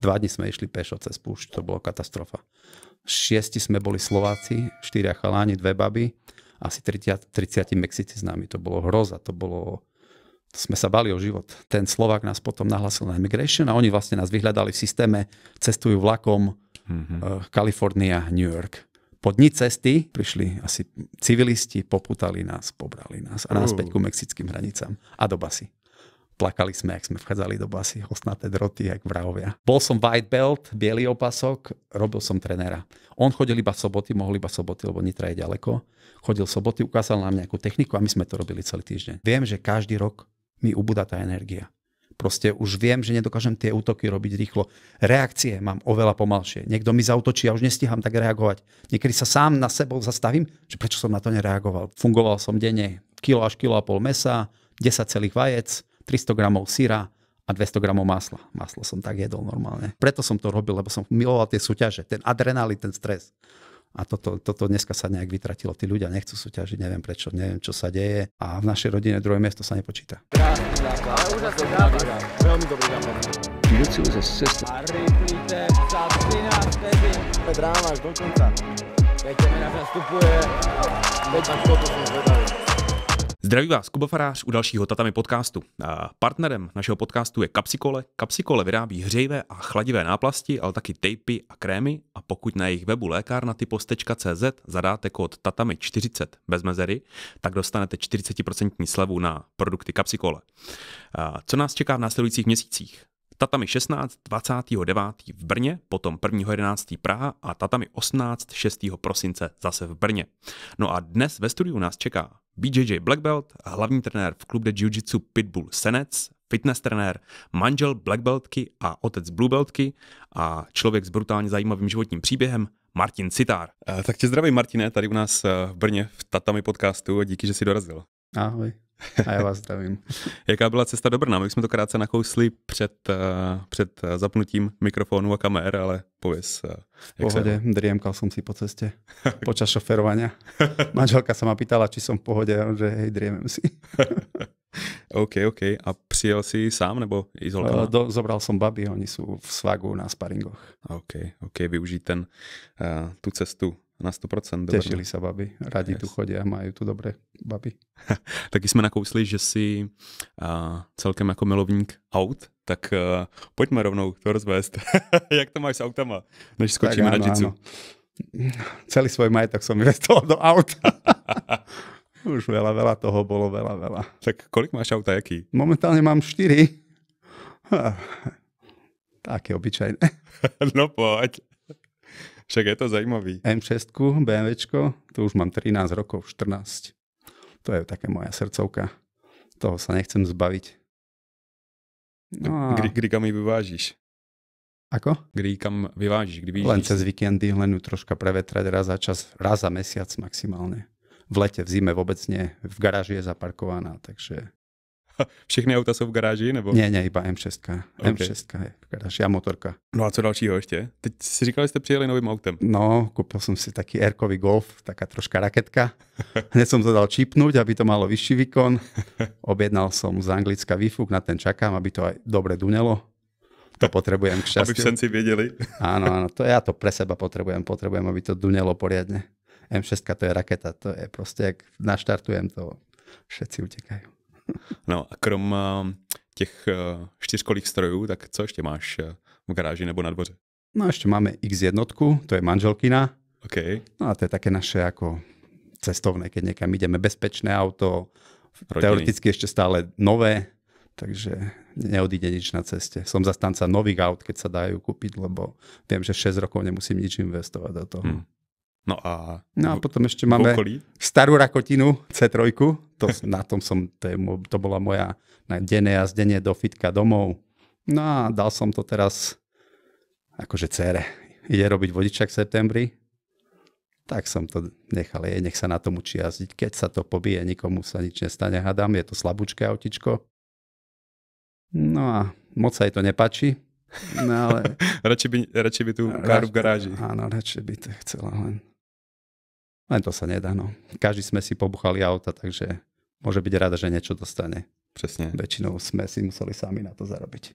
2 dní sme išli pešo cez púšť, to bolo katastrofa. 6 sme boli Slováci, 4 chaláni, 2 baby, asi 30 Mexici s nami. To bolo hroza, sme sa bali o život. Ten Slovák nás potom nahlasil na immigration a oni vlastne nás vyhľadali v systéme, cestujú vlakom Kalifornia, New York. Po dni cesty prišli asi civilisti, poputali nás, pobrali nás a náspäť ku mexickým hranicám a do basy. Plakali sme, jak sme vchádzali do basy, hosnaté droty, jak vrahovia. Bol som white belt, biely opasok, robil som trenéra. On chodil iba soboty, mohol iba soboty, lebo Nitra je ďaleko. Chodil soboty, ukázal nám nejakú techniku a my sme to robili celý týždeň. Viem, že každý rok mi ubúda tá energia. Proste už viem, že nedokážem tie útoky robiť rýchlo. Reakcie mám oveľa pomalšie. Niekto mi zautočí a už nestíham tak reagovať. Niekedy sa sám na sebou zastavím, že prečo som na to nereagoval. Fungoval som denne kilo až kilo a pol mesa, 10 celých vajec, 300 gramov syra a 200 gramov masla. Maslo som tak jedol normálne. Preto som to robil, lebo som miloval tie súťaže, ten adrenalín, ten stres. A toto dneska sa nejak vytratilo. Tí ľudia nechcú súťažiť, neviem prečo, neviem čo sa deje. A v našej rodine druhé miesto sa nepočíta. Veľmi dobrý zápas. Jiu-jitsu is a system. A rýchlite za 13 vtedy. Dráma až do konca. Keď Temina nastupuje, veď na toto som zvedavý. Zdraví vás Kuba Farář u dalšího Tatami podcastu. Partnerem našeho podcastu je Capsicole. Capsicole vyrábí hřejivé a chladivé náplasti, ale taky tejpy a krémy a pokud na jejich webu lékárnatypos.cz zadáte kód TATAMI40 bez mezery, tak dostanete 40% slevu na produkty Capsicole. Co nás čeká v následujících měsících? Tatami 16, 29. v Brně, potom 1.11. Praha a Tatami 18, 6. prosince zase v Brně. No a dnes ve studiu nás čeká BJJ Black Belt, hlavní trenér v Club de Jiu-Jitsu Pitbull Senec, fitness trenér, manžel Black Beltky a otec Blue Beltky a člověk s brutálně zajímavým životním příběhem Martin Citár. Tak tě zdravím, Martine, tady u nás v Brně v Tatami podcastu a díky, že jsi dorazil. Ahoj. A ja vás zdravím. Jaká byla cesta do Brna? My jsme to krátce nakousli před zapnutím mikrofónu a kamer, ale pověz. V pohode, driemkal som si po ceste, počas šoferovania. Manželka sa ma pýtala, či som v pohode, že hej, driemem si. OK. A přijel si sám nebo izolka? Zobral som babi, oni sú v Svagu na sparingoch. OK, využít tu cestu na 100%. Tešili sa babi, radi tu chodia, majú tu dobré babi. Taky jsme nakousli, že jsi celkem jako milovník aut, tak pojďme rovnou to rozvést. Jak to máš s autama, než skočíme na jitsu? Celý svoj majetok som investoval do aut. Už veľa toho bolo, veľa. Tak kolik máš auta, jaký? Momentálne mám 4. Také obyčajné. No poď. Však je to zajímavý. M6, BMWčko, to už mám 13 rokov, 14. To je také moja srdcovka. Toho sa nechcem zbaviť. No a... Kdy kam ji vyvážíš? Ako? Kdy kam vyvážíš? Kdy vyjíždíš? Len cez víkendy, len ju troška prevetrať raz za mesiac maximálne. V lete, v zime vôbec nie. V garáži je zaparkovaná, takže... Všechny auta jsou v garáži, nebo? Nie, iba M6. Okay. M6 je v garáži a motorka. No a co dalšího ještě? Teď si říkal, že jste přijeli novým autem. No, kúpil som si taký R-kový Golf, taká troška raketka. Hneď som to dal čipnúť, aby to malo vyšší výkon. Objednal som z Anglicka výfuk, na ten čakám, aby to aj dobre dunelo. To potrebujem k šťastiu. Aby všetci věděli. Áno, to ja to pre seba potrebujem, aby to dunelo poriadne. M6 to je raketa, to je proste, jak naštartujem to, všetci utekajú. No a krom těch 4kolých strojů, tak co ještě máš v garáži nebo na dvoře? No ešte máme X1, to je manželkina. Okay. No a to je také naše ako cestovné, keď niekam ideme, bezpečné auto, rodiny. Teoreticky ešte stále nové, takže neodíde nič na ceste. Som zastanca nových aut, keď sa dajú kúpiť, lebo viem, že 6 rokov nemusím nič investovať do toho. No a potom ešte máme starú rakotinu C3. To bola moja denné jazdenie do fitka domov. No a dal som to teraz akože dcére. Ide robiť vodičák v septembri. Tak som to nechal jej, nech sa na tom učí jazdiť. Keď sa to pobije, nikomu sa nič nestane, hádam. Je to slabúčké autičko. No a moc sa jej to nepáči. No ale... radšej by tú káru v garáži. Áno, radšej by to chcela len to sa nedá, no. Každý sme si pobuchali auta, takže môže byť rada, že niečo dostane. Presne. Väčšinou sme si museli sami na to zarobiť.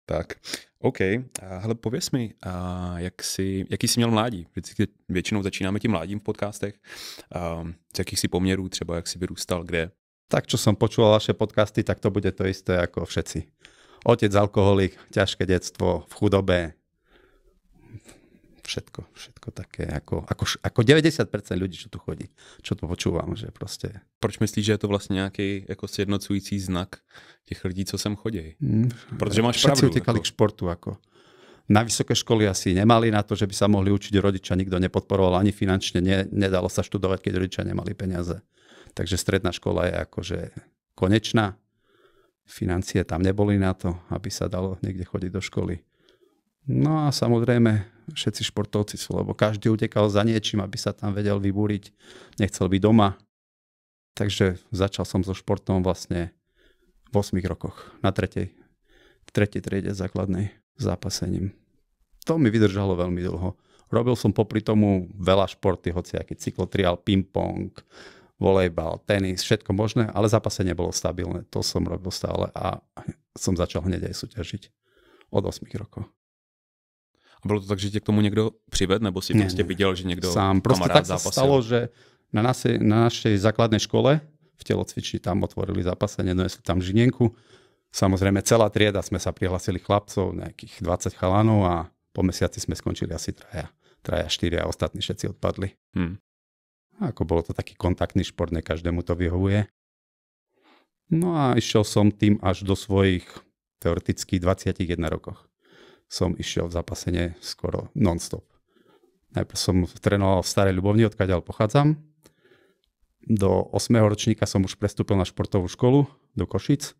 Tak, OK. Hele, pověz mi, jaký jsi měl mládí? Vždycky většinou začínáme tím mládím v podcastech. Z jakých si poměrů, třeba jak jsi vyrůstal, kde? Tak, čo som počúval vaše podcasty, tak to bude to isté ako všetci. Otec alkoholik, ťažké detstvo, v chudobe. Všetko také, ako 90% ľudí, čo tu chodí, čo tu počúvam, že proste... Proč myslíš, že je to vlastně nějaký jako sjednocující znak těch lidí, co sem chodí? Protože máš Všetci pravdu. utekali k športu. Na vysoké školy asi nemali na to, že by sa mohli učiť rodičia, nikto nepodporoval ani finančne, nedalo sa študovať, keď rodičia nemali peniaze. Takže stredná škola je akože konečná. Financie tam neboli na to, aby sa dalo niekde chodiť do školy. No a samozrejme všetci športovci sú, lebo každý utekal za niečím, aby sa tam vedel vybúriť. Nechcel byť doma. Takže začal som so športom vlastne v 8 rokoch. Na tretej triede základnej zápasením. To mi vydržalo veľmi dlho. Robil som popri tomu veľa športy, hociaký cyklotriál, ping-pong, volejbal, tenis, všetko možné, ale zápasenie bolo stabilné. To som robil stále a som začal hneď aj súťažiť od 8 rokov. A bylo to tak, že tě k tomu někdo přived, nebo si prostě viděl, že někdo sám. Proste tak sa stalo, že na našej základnej škole v telocvični tam otvorili zápasenie, donesli tam žinienku. Samozrejme celá trieda sme sa prihlasili chlapcov, nejakých 20 chalanov a po mesiaci sme skončili asi traja, 4 a ostatní všetci odpadli. Ako bolo to taký kontaktný šport, ne každému to vyhovuje. No a išiel som tým až do svojich teoreticky 21 rokoch. Som išiel v zápasenie skoro non-stop. Najprv som trénoval v Starej Ľubovni, odkiaľ pochádzam. Do 8. ročníka som už prestúpil na športovú školu do Košic.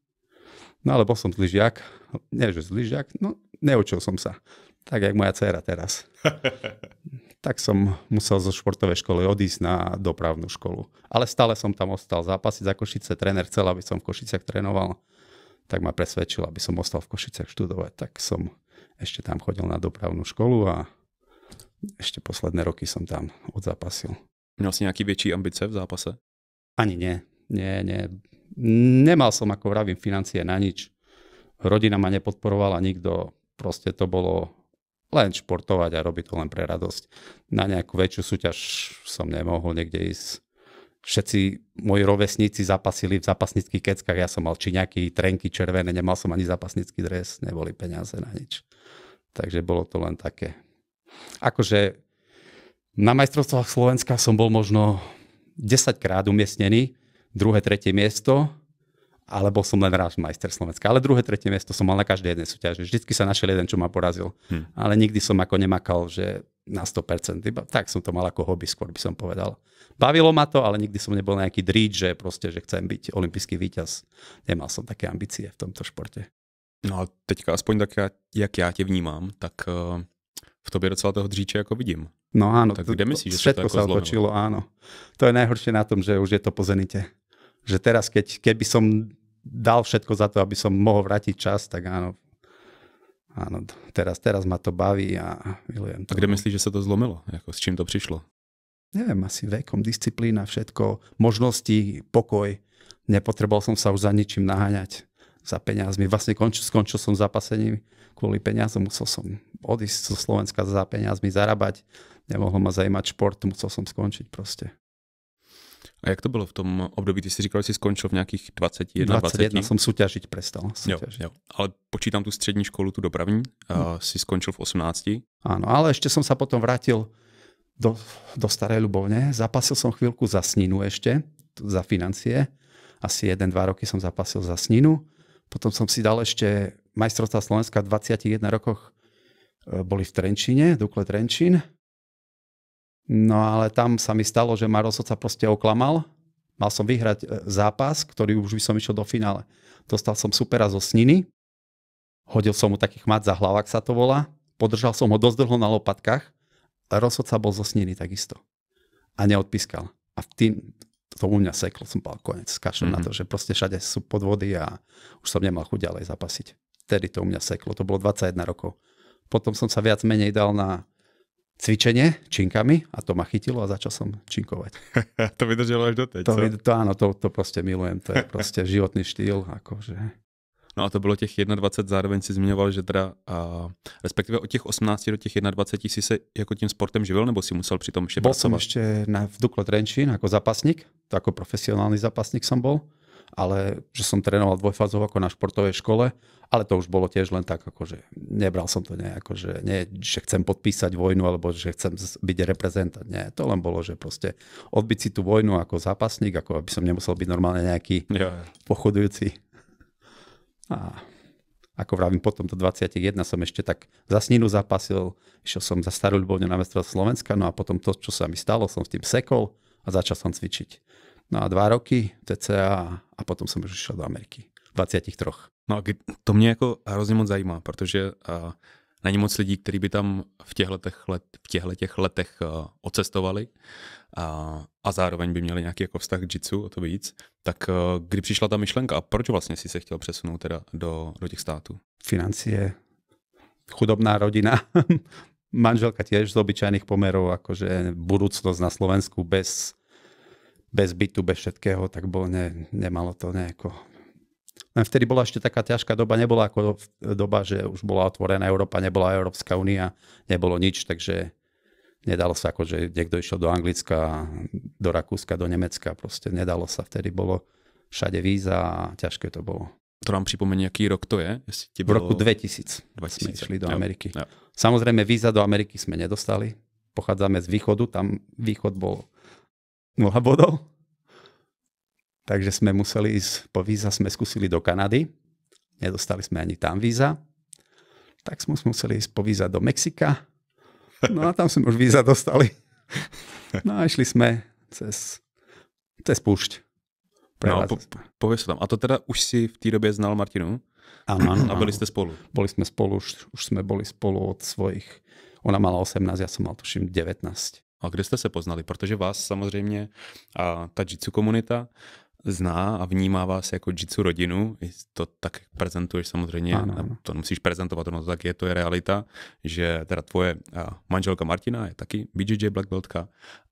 No ale bol som zlý žiak. Nie, že zlý žiak, no neučil som sa. Tak, jak moja dcéra teraz. Tak som musel zo športovej školy odísť na dopravnú školu. Ale stále som tam ostal zápasiť za Košice. Tréner chcel, aby som v Košiciach trénoval. Tak ma presvedčil, aby som ostal v Košiciach študovať. Tak som ešte tam chodil na dopravnú školu a ešte posledné roky som tam odzápasil. Měl si nějaký větší ambice v zápase? Ani nie. Nemal som, ako vravím, financie na nič. Rodina ma nepodporovala nikto. Proste to bolo len športovať a robiť to len pre radosť. Na nejakú väčšiu súťaž som nemohol niekde ísť. Všetci moji rovesníci zapasili v zápasnických keckách. Ja som mal čiňaky, trenky červené, nemal som ani zápasnický dres, neboli peniaze na nič. Takže bolo to len také. Akože na majstrovstvách Slovenska som bol možno 10-krát umiestnený, 2., 3. miesto, ale bol som len raz majster Slovenska. Ale 2., 3. miesto som mal na každej jednej súťaži. Vždycky sa našiel jeden, čo ma porazil. Ale nikdy som ako nemakal, že na 100%. Iba tak som to mal ako hobby, skôr by som povedal. Bavilo ma to, ale nikdy som nebol nejaký dríč, že proste, že chcem byť olympijský víťaz. Nemal som také ambície v tomto športe. No a teďka aspoň tak, jak já tě vnímám, tak v tobě docela toho dříče jako vidím. No áno, tak kde myslíš, že všetko to sa otočilo, áno. To je najhoršie na tom, že už je to po zenite. Že teraz, keby som dal všetko za to, aby som mohol vrátiť čas, tak áno, teraz ma to baví a milujem to. A kde myslíš, že sa to zlomilo? Jako, s čím to přišlo? Neviem, asi vekom, disciplína, všetko, možnosti, pokoj. Nepotreboval som sa už za ničím naháňať, za peniazmi. Vlastne skončil som zápasením kvôli peniazom, musel som odísť zo Slovenska za peniazmi, zarábať. Nemohlo ma zajímať šport, musel som skončiť proste. A jak to bylo v tom období? Ty si říkal, že jsi skončil v nějakých 21. som súťažiť prestal. Jo. Ale počítám tu střední školu, tu dopravní, si skončil v 18. Áno, ale ešte som sa potom vrátil do Starej Ľubovne. Zapasil som chvíľku za Sninu ešte, za financie. Asi 1-2 roky som zapasil za Sninu. Potom som si dal ešte majstrovstvá Slovenska v 21 rokoch. Boli v Trenčíne, Dukle Trenčín. No ale tam sa mi stalo, že ma rozhodca proste oklamal. Mal som vyhrať zápas, ktorý už by som išiel do finále. Dostal som supera zo Sniny. Hodil som mu taký chmat za hlavák, sa to volá. Podržal som ho dosť dlho na lopatkách. Rozhodca bol zo Sniny takisto. A neodpískal. A v tým to u mňa seklo. Som bol konec. Kašlem na to, že proste všade sú podvody a už som nemal chuť ďalej zapasiť. Vtedy to u mňa seklo. To bolo 21 rokov. Potom som sa viac menej dal na cvičenie činkami a to ma chytilo a začal som činkovať. To vydržalo až doteď, to áno, to proste milujem. To je proste životný štýl. Akože. No a to bylo těch 21, zároveň si zmiňoval, že teda, respektive od těch 18 do těch 21 si se jako tím sportem živil, nebo si musel přitom ještě Bol pracovat? som ešte v Dukle Trenčín ako zápasník, to ako profesionálny zápasník som bol, ale že som trénoval dvojfázov ako na športovej škole, ale to už bolo tiež len tak, akože nebral som to nejako, že nie, že chcem podpísať vojnu, alebo že chcem byť reprezentant. Nie, to len bolo, že proste odbiť si tú vojnu ako zápasník, ako aby som nemusel byť normálne nejaký pochodujúci. A ako vravím, potom do 21 som ešte tak za Sninu zapasil, išiel som za Starú Ľubovňu na mestrovstvo Slovenska, no a potom to, čo sa mi stalo, som s tým sekol a začal som cvičiť. No a 2 roky TCA a potom jsem už šel do Ameriky. 23. No a to mě jako hrozně moc zajímá, protože není moc lidí, kteří by tam v těchto letech odcestovali a zároveň by měli nějaký jako vztah k jitsu, o to víc. Tak kdy přišla ta myšlenka a proč vlastně si se chtěl přesunout teda do těch států? Financie, chudobná rodina, manželka tiež z obyčajných pomerov, akože budúcnosť na Slovensku bez bytu, bez všetkého, tak bolo, nemalo to nejako. Len vtedy bola ešte taká ťažká doba, nebola ako doba, že už bola otvorená Európa, nebola Európska únia, nebolo nič, takže nedalo sa, akože niekto išiel do Anglicka, do Rakúska, do Nemecka, proste nedalo sa, vtedy bolo všade víza a ťažké to bolo. To nám připomení, jaký rok to je? V roku 2000 sme išli do Ameriky. Jo. Samozrejme víza do Ameriky sme nedostali, pochádzame z východu, tam východ bol 0 bodov. Takže sme museli ísť po víza, sme skúsili do Kanady. Nedostali sme ani tam víza. Tak sme museli ísť po víza do Mexika. No a tam sme už víza dostali. No a išli sme cez púšť. No, pověz tam. A to teda už si v té době znal Martinu? Áno. A byli ste spolu? Boli sme spolu, už sme boli spolu od svojich... Ona mala 18, ja som mal tuším 19. A kde jste se poznali? Protože vás samozřejmě ta jitsu komunita zná a vnímá vás jako jitsu rodinu. To tak prezentuješ samozřejmě. Ano. To musíš prezentovat, no tak je, to je realita, že teda tvoje manželka Martina je taky BJJ Black Beltka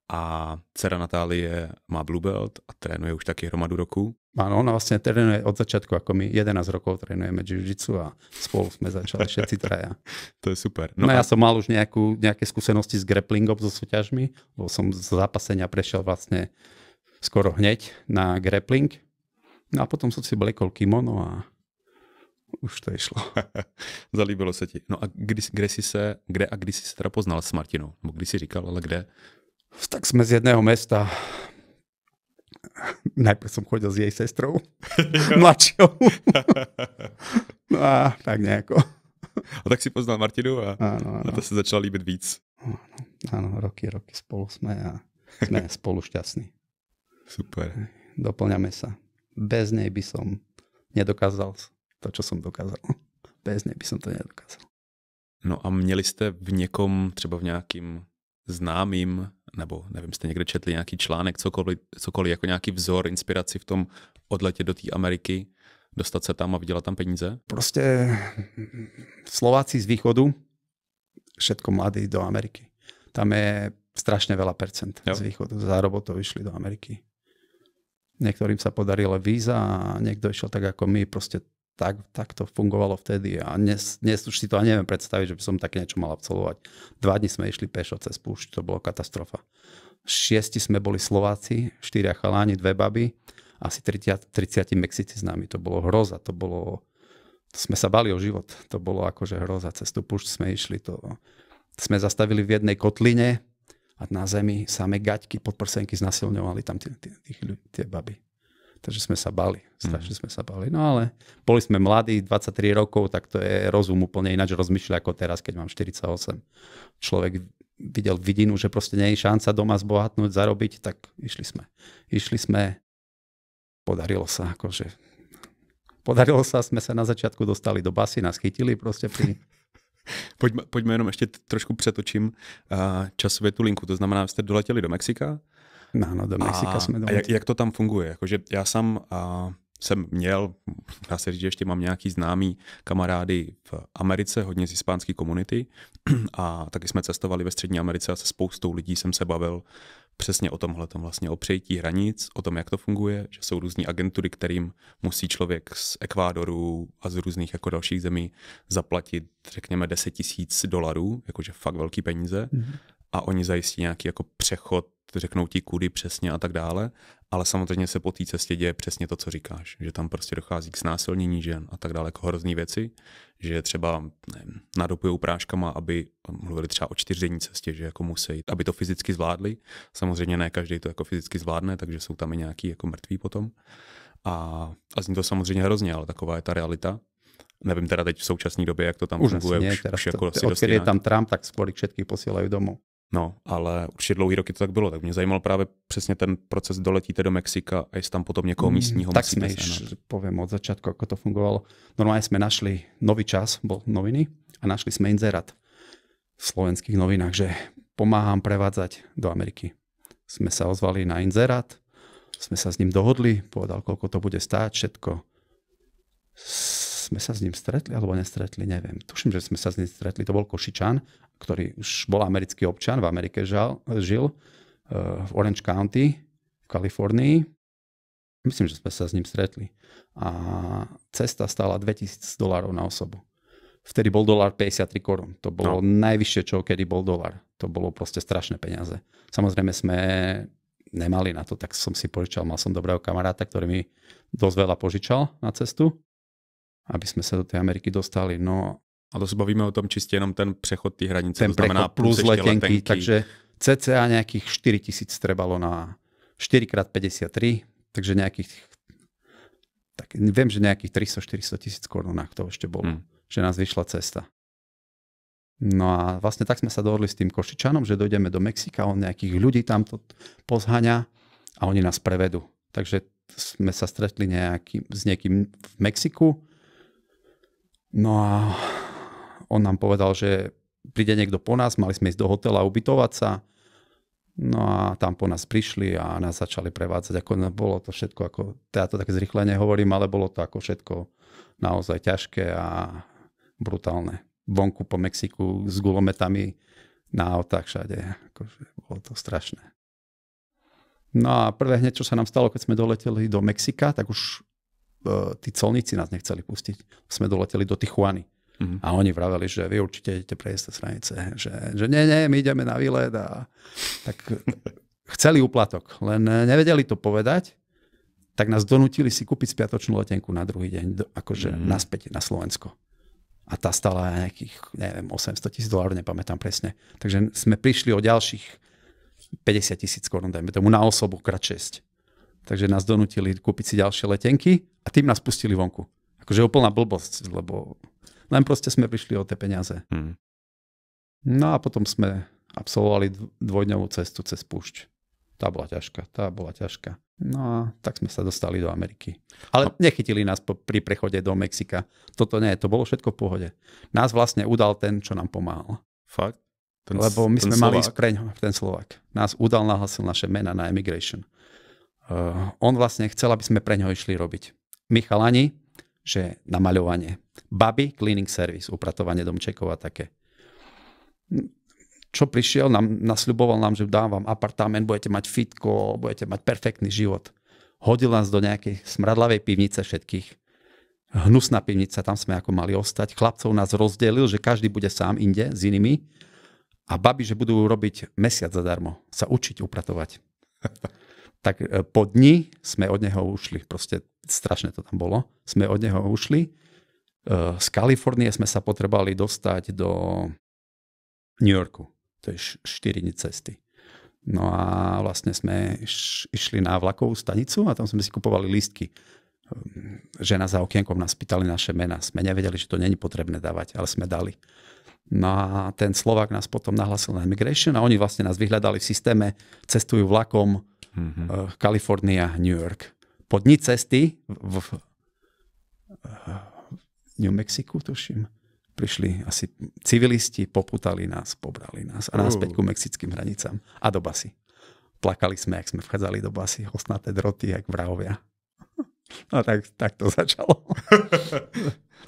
a dcera Natálie má Blue Belt a trénuje už taky hromadu roku. Áno, ona vlastne trénuje od začiatku, ako my 11 rokov trénujeme jiu-jitsu a spolu sme začali všetci traja. To je super. No ja som mal už nejaké skúsenosti s grapplingom, so súťažmi, bo som z zápasenia prešiel vlastne skoro hneď na grappling. No a potom som si obliekol kimono a už to išlo. Zalíbilo se ti. No a kdy jsi se teda poznal s Martinou? Nebo kdy jsi říkal, ale kde? Tak sme z jedného mesta. Najprv som chodil s jej sestrou, mladšou. No a tak nejako. A tak si poznal Martinu a áno. Na to se začal líbit víc. Áno, roky spolu sme a sme spolu šťastní. Super. Doplňame sa. Bez nej by som nedokázal to, čo som dokázal. Bez nej by som to nedokázal. No a měli jste v někom, třeba v nějakým známým, nebo nevím, jste někde četli nějaký článek, cokoliv jako nějaký vzor, inspiraci v tom odletě do té Ameriky, dostat se tam a vydělat tam peníze? Proste Slováci z východu, všetko mladí do Ameriky. Tam je strašne veľa percent z východu. Za robotou išli do Ameriky. Niektorým sa podarilo víza a niekto išiel tak ako my, proste tak to fungovalo vtedy a dnes už si to ani neviem predstaviť, že by som také niečo mal absolvovať. 2 dní sme išli pešo cez púšť, to bolo katastrofa. 6 sme boli Slováci, 4 chaláni, 2 baby, asi 30 Mexici s nami. To bolo hroza, to sme sa bali o život. To bolo akože hroza. Cez tú púšť sme išli, sme zastavili v jednej kotline a na zemi samé gaťky, podprsenky znasilňovali tam tie baby. Takže sme sa bali, strašne sme sa bali. No ale boli sme mladí, 23 rokov, tak to je rozum úplne ináč rozmýšľa ako teraz, keď mám 48. Človek videl vidinu, že proste nie je šanca doma zbohatnúť, zarobiť, tak išli sme, podarilo sa, sme sa na začiatku dostali do basy, nás chytili proste pri... Pojďme jenom ještě trošku přetočím časově tu linku, to znamená, jste doletěli do Mexika. No, do Mexika sme doletěli. Jak to tam funguje? Jakože já sám jsem měl, dá se říct, že ještě mám nějaký známý kamarády v Americe, hodně z hispánské komunity a taky jsme cestovali ve Střední Americe a se spoustou lidí jsem se bavil přesně o tomhletom, vlastně o přejítí hranic, o tom, jak to funguje, že jsou různý agentury, kterým musí člověk z Ekvádoru a z různých jako dalších zemí zaplatit, řekněme, $10,000, jakože fakt velký peníze, a oni zajistí nějaký jako přechod, řeknou ti kudy přesně a tak dále, ale samozřejmě se po té cestě děje přesně to, co říkáš, že tam prostě dochází k znásilnění žen a tak dále, jako hrozný věci, že třeba nadopujou práškama, aby mluvili třeba o 4denní cestě, že jako musí, aby to fyzicky zvládli. Samozřejmě ne každý to jako fyzicky zvládne, takže jsou tam i nějaký jako mrtví potom. A zní to samozřejmě hrozně, ale taková je ta realita. Nevím teda teď v současné době, jak to tam funguje. Už jako odkedy je tam Trump, tak skôr všetkých posílajú domov. No, ale určitě dlouhý roky to tak bylo, tak mě zajímal právě přesně ten proces, doletíte do Mexika a jestli tam potom někoho místního tak sme poviem od začiatku, ako to fungovalo. Normálne sme našli Nový čas, bol noviny, a našli sme inzerát v slovenských novinách, že pomáham prevádzať do Ameriky. Sme sa ozvali na inzerát, sme sa s ním dohodli, povedal, koľko to bude stáť, všetko. Sme sa s ním stretli, alebo nestretli, neviem. Tuším, že sme sa s ním stretli. To bol Košičan, ktorý už bol americký občan, v Amerike žil v Orange County, v Kalifornii. Myslím, že sme sa s ním stretli. A cesta stála $2,000 na osobu. Vtedy bol dolár 53 korún. To bolo najvyššie, čo kedy bol dolár. To bolo proste strašné peniaze. Samozrejme sme nemali na to, tak som si požičal. Mal som dobrého kamaráta, ktorý mi dosť veľa požičal na cestu, aby sme sa do tej Ameriky dostali. No, a to se bavíme o tom čistě jenom ten přechod té hranice, ten to znamená plus letenky, takže cca nejakých 4,000 trebalo na 4x53, takže nejakých, tak viem, že nejakých 300-400 tisíc korunách to ešte bolo, že nás vyšla cesta. No a vlastne tak sme sa dohodli s tým Košičanom, že dojdeme do Mexika, on nejakých ľudí tam to pozháňa a oni nás prevedú. Takže sme sa stretli s niekým v Mexiku. No a on nám povedal, že príde niekto po nás, mali sme ísť do hotela ubytovať sa. No a tam po nás prišli a nás začali prevádzať. Ako bolo to všetko, ako, ja to tak zrýchlene hovorím, ale bolo to ako všetko naozaj ťažké a brutálne. Vonku po Mexiku s gulometami na autách všade. Akože bolo to strašné. No a prvé hneď, čo sa nám stalo, keď sme doleteli do Mexika, tak už tí colníci nás nechceli pustiť. Sme doleteli do Tijuany. A oni vraveli, že vy určite idete prejsť cez hranice. Že nie, my ideme na výlet. Tak chceli úplatok, len nevedeli to povedať, tak nás donútili si kúpiť spiatočnú letenku na druhý deň, akože naspäť na Slovensko. A tá stala nejakých, neviem, $800,000, nepamätám presne. Takže sme prišli o ďalších 50,000 korún, dajme tomu na osobu krát 6. Takže nás donútili kúpiť si ďalšie letenky a tým nás pustili vonku. Akože úplná blbosť, lebo len proste sme prišli o tie peniaze. No a potom sme absolvovali dvojdňovú cestu cez púšť. Tá bola ťažká. No a tak sme sa dostali do Ameriky. Ale nechytili nás pri prechode do Mexika. Toto nie, to bolo všetko v pohode. Nás vlastne udal ten, čo nám pomáhal. Fakt? Lebo my sme mali ísť preňho, ten Slovák. Nás udal, nahlasil naše mena na immigration. On vlastne chcel, aby sme preňho išli robiť. My chalani, že namaľovanie. Baby, cleaning service, upratovanie domčekov a také. Čo prišiel, nasľuboval nám, že dám vám apartament, budete mať fitko, budete mať perfektný život. Hodil nás do nejakej smradlavej pivnice všetkých. Hnusná pivnica, tam sme ako mali ostať. Chlapcov nás rozdelil, že každý bude sám inde s inými. A baby, že budú robiť mesiac zadarmo, sa učiť upratovať. Tak po dni sme od neho ušli. Proste strašne to tam bolo. Sme od neho ušli. Z Kalifornie sme sa potrebovali dostať do New Yorku. To je 4 dní cesty. No a vlastne sme išli na vlakovú stanicu a tam sme si kupovali lístky. Žena za okienkom nás pýtali naše mená. Sme nevedeli, že to není potrebné dávať, ale sme dali. No a ten Slovák nás potom nahlasil na immigration a oni vlastne nás vyhľadali v systéme, cestujú vlakom Kalifornia, New York. Po dni cesty v New Mexiku, tuším, prišli asi civilisti, poputali nás, pobrali nás a naspäť ku mexickým hranicám a do basy. Plakali sme, jak sme vchádzali do basy, osnaté droty, jak vrahovia. No tak to začalo.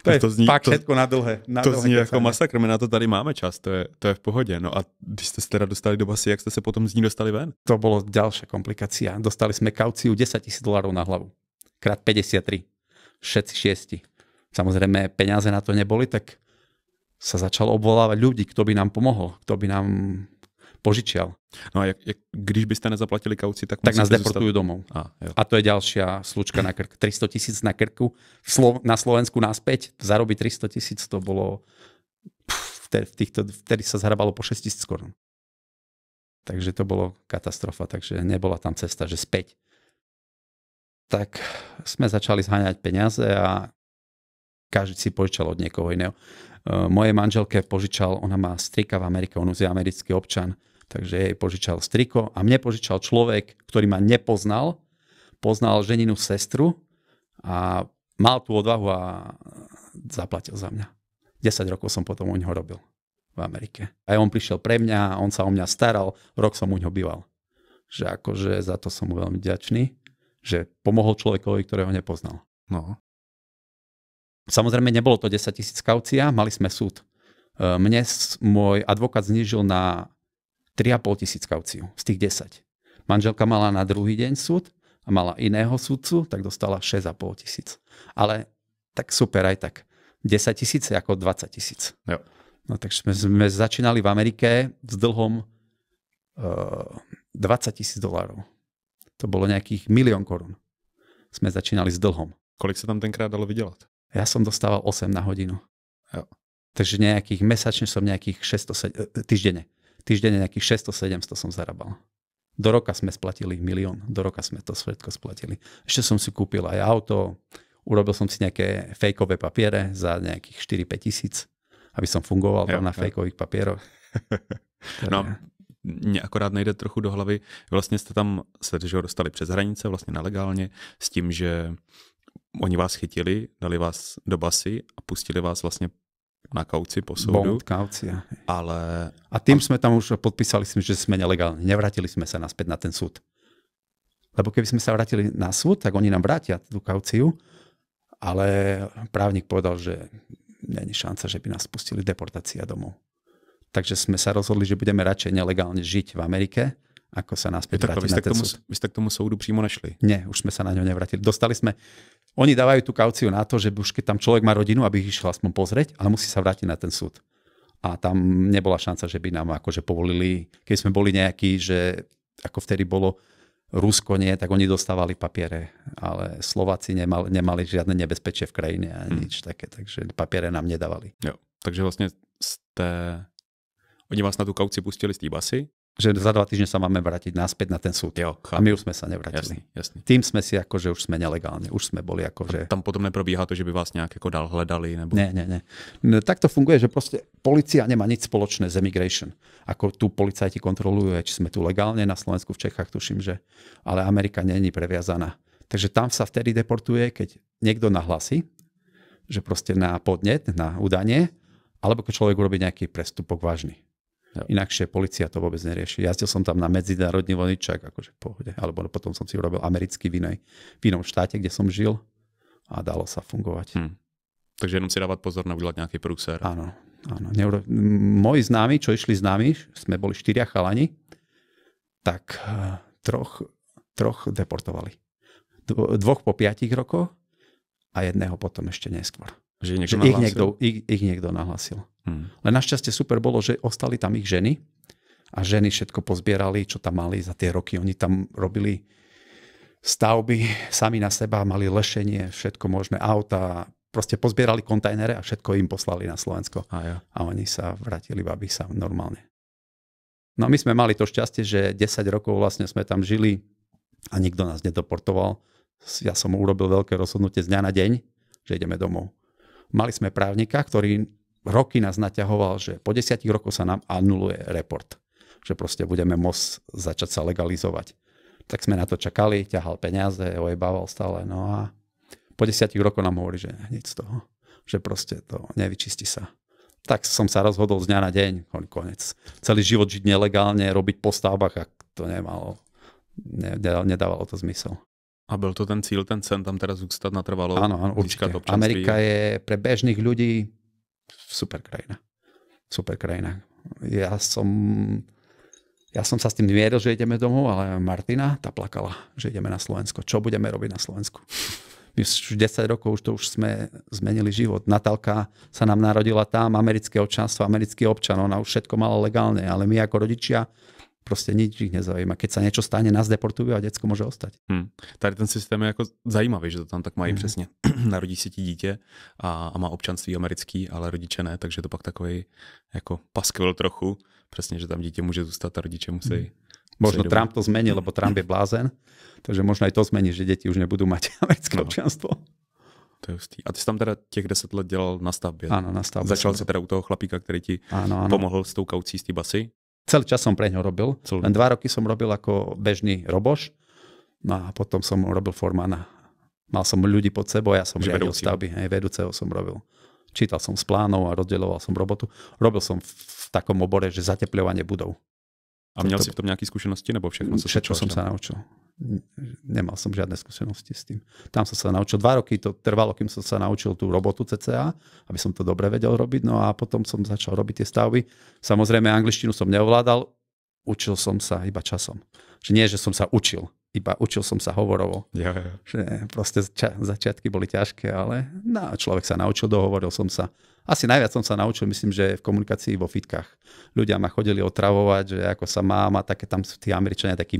To je fakt všetko na dlhé. To zní jako masakr, my na to tady máme čas, to je v pohodě. No a když ste sa teda dostali do basy, jak ste sa potom z ní dostali ven? To bolo ďalšia komplikácia. Dostali sme kauciu $10,000 na hlavu. Krát 53. Všetci 6. Samozrejme, peniaze na to neboli, tak sa začalo obvolávať ľudí, kto by nám pomohol, kto by nám požičial. No a když byste nezaplatili kauci, tak nás deportujú domov. A to je ďalšia slučka na krk. 300,000 na krku, na Slovensku naspäť, zarobiť 300,000, to bolo vtedy sa zarábalo po 6,000 korún. Takže to bolo katastrofa, takže nebola tam cesta, že späť. Tak sme začali zháňať peniaze a každý si požičal od niekoho iného. Mojej manželke požičal, ona má strika v Amerike, on je americký občan, takže jej požičal striko a mne požičal človek, ktorý ma nepoznal, poznal ženinu sestru a mal tú odvahu a zaplatil za mňa. 10 rokov som potom u ňoho robil v Amerike. A on prišiel pre mňa, on sa o mňa staral, rok som u ňoho býval. Že akože za to som mu veľmi vďačný, že pomohol človekovi, ktorého nepoznal. No. Samozrejme, nebolo to 10,000 kaucia, mali sme súd. Mne môj advokát znížil na 3,5 tisíc kauciu z tých 10. Manželka mala na druhý deň súd a mala iného súdcu, tak dostala 6,5 tisíc. Ale tak super aj tak. 10,000 ako 20,000. Jo. No takže sme začínali v Amerike s dlhom $20,000. To bolo nejakých 1 000 000 korún. Sme začínali s dlhom. Kolik sa tam tenkrát dalo vydelať? Ja som dostával 8 na hodinu. Jo. Takže mesačne som nejakých 600, týždenne nejakých 600-700 som zarábal. Do roka sme splatili 1 000 000, do roka sme to všetko splatili. Ešte som si kúpil aj auto, urobil som si nejaké fejkové papiere za nejakých 4-5 tisíc, aby som fungoval tam na fejkových papieroch. No, mně akorát nejde trochu do hlavy. Vlastně jste tam se dostali přes hranice, vlastně nelegálně, s tím, že oni vás chytili, dali vás do basy a pustili vás vlastně na kauci po soudu. Bond, kaucia. Ale... A tým sme tam už podpísali, že sme nelegálni. Nevrátili sme sa naspäť na ten súd. Lebo keby sme sa vrátili na súd, tak oni nám vrátia tú kauciu, ale právnik povedal, že nie je šanca, že by nás pustili, deportácia domov. Takže sme sa rozhodli, že budeme radšej nelegálne žiť v Amerike, ako sa naspäť vrátiť na ten súd. Vy ste k tomu soudu přímo nešli? Nie, už sme sa na ňo nevrátili. Oni dávajú tú kauciu na to, že už keď tam človek má rodinu, aby ich išiel aspoň pozrieť, ale musí sa vrátiť na ten súd. A tam nebola šanca, že by nám akože povolili, keď sme boli nejakí, že ako vtedy bolo Rusko nie, tak oni dostávali papiere, ale Slováci nemali žiadne nebezpečie v krajine a nič také, takže papiere nám nedávali. Jo, takže vlastne oni vás na tú kauci pustili z té basy? Že za 2 týždne sa máme vrátiť naspäť na ten súd. Jo, a my už sme sa nevrátili. Jasný. Tým sme si akože už sme nelegálne, už sme boli akože... Tam potom neprobíhá to, že by vás nejak ako dál hledali? Nebo... Nie. No, tak to funguje, že proste polícia nemá nič spoločné s immigration. Ako tu policajti kontrolujú, či sme tu legálne, na Slovensku, v Čechách tuším, že... Ale Amerika nie je previazaná. Takže tam sa vtedy deportuje, keď niekto nahlási, že proste na podnet, na údanie, alebo keď človek urobí nejaký prestupok vážny. Inakšie polícia to vôbec nerieši. Jazdil som tam na medzinárodný vodičák, akože v pohode. Alebo potom som si urobil americký v inom štáte, kde som žil a dalo sa fungovať. Takže jenom si dávať pozor na udělat nejaký prúser. Áno. Moji známi, čo išli s nami, sme boli 4 chalani, tak troch deportovali. 2 po 5 rokoch a 1 potom ešte neskôr. Že ich niekto nahlasil. Len našťastie super bolo, že ostali tam ich ženy a ženy všetko pozbierali, čo tam mali za tie roky. Oni tam robili stavby sami na seba, mali lešenie, všetko možné, auta, proste pozbierali kontajnere a všetko im poslali na Slovensko. A oni sa vrátili babi sa normálne. No my sme mali to šťastie, že 10 rokov vlastne sme tam žili a nikto nás nedeportoval. Ja som urobil veľké rozhodnutie z dňa na deň, že ideme domov. Mali sme právnika, ktorý roky nás naťahoval, že po 10 rokoch sa nám anuluje report. Že proste budeme môcť začať sa legalizovať. Tak sme na to čakali, ťahal peniaze, ojebával stále. No a po 10 rokoch nám hovorí, že nič z toho. Že proste to nevyčistí sa. Tak som sa rozhodol z dňa na deň, konec. Celý život žiť nelegálne, robiť po stavbách, a to nedávalo to zmysel. A byl to ten cíl, ten sen tam teda zůstat natrvalo? Áno, určite. Amerika je pre bežných ľudí super krajina. Super krajina. Ja som sa s tým zmieril, že ideme domov, ale Martina, tá plakala, že ideme na Slovensko. Čo budeme robiť na Slovensku? My už 10 rokov už sme zmenili život. Natálka sa nám narodila tam, americké občanstvo, americký občan, ona už všetko mala legálne, ale my ako rodičia prostě nič ich nezaujíma. Keď sa niečo stane, nás deportujú a děcko môže ostať. Tady ten systém je jako zajímavý, že to tam tak mají přesně. Narodí si ti dítě a má občanství americký, ale rodiče ne, takže to pak takový jako paskvil trochu. Přesně, že tam dítě může zůstat a rodiče musí. Možno Trump to zmení, lebo Trump je blázen, takže možno aj to zmení, že děti už nebudú mať americké občanstvo. To je hustý. A ty jsi tam teda těch 10 let dělal na stavbě. Áno, na stavbě. Začal si teda u toho chlapíka, který ti pomohl s tou kaucí z té basy. Celý čas som pre ňo robil. Len 2 roky som robil ako bežný roboš. No a potom som robil formana. Mal som ľudí pod sebou, ja som riadil stavby. Vedúceho som robil. Čítal som z plánov a rozdeľoval som robotu. Robil som v takom obore, že zatepľovanie budov. A měl si v tom nějaké zkušenosti, nebo všechno? Všetko som sa naučil. Nemal som žiadne skúsenosti s tým. Tam som sa naučil. 2 roky to trvalo, kým som sa naučil tú robotu CCA, aby som to dobre vedel robiť. No a potom som začal robiť tie stavby. Samozrejme, angličtinu som neovládal. Učil som sa iba časom. Že nie, že som sa učil. Iba učil som sa hovorovo. Že proste začiatky boli ťažké, ale človek sa naučil, dohovoril som sa. Asi najviac som sa naučil, myslím, že v komunikácii vo fitkách. Ľudia ma chodili otravovať, že ako sa mám a také tam sú tí Američania takí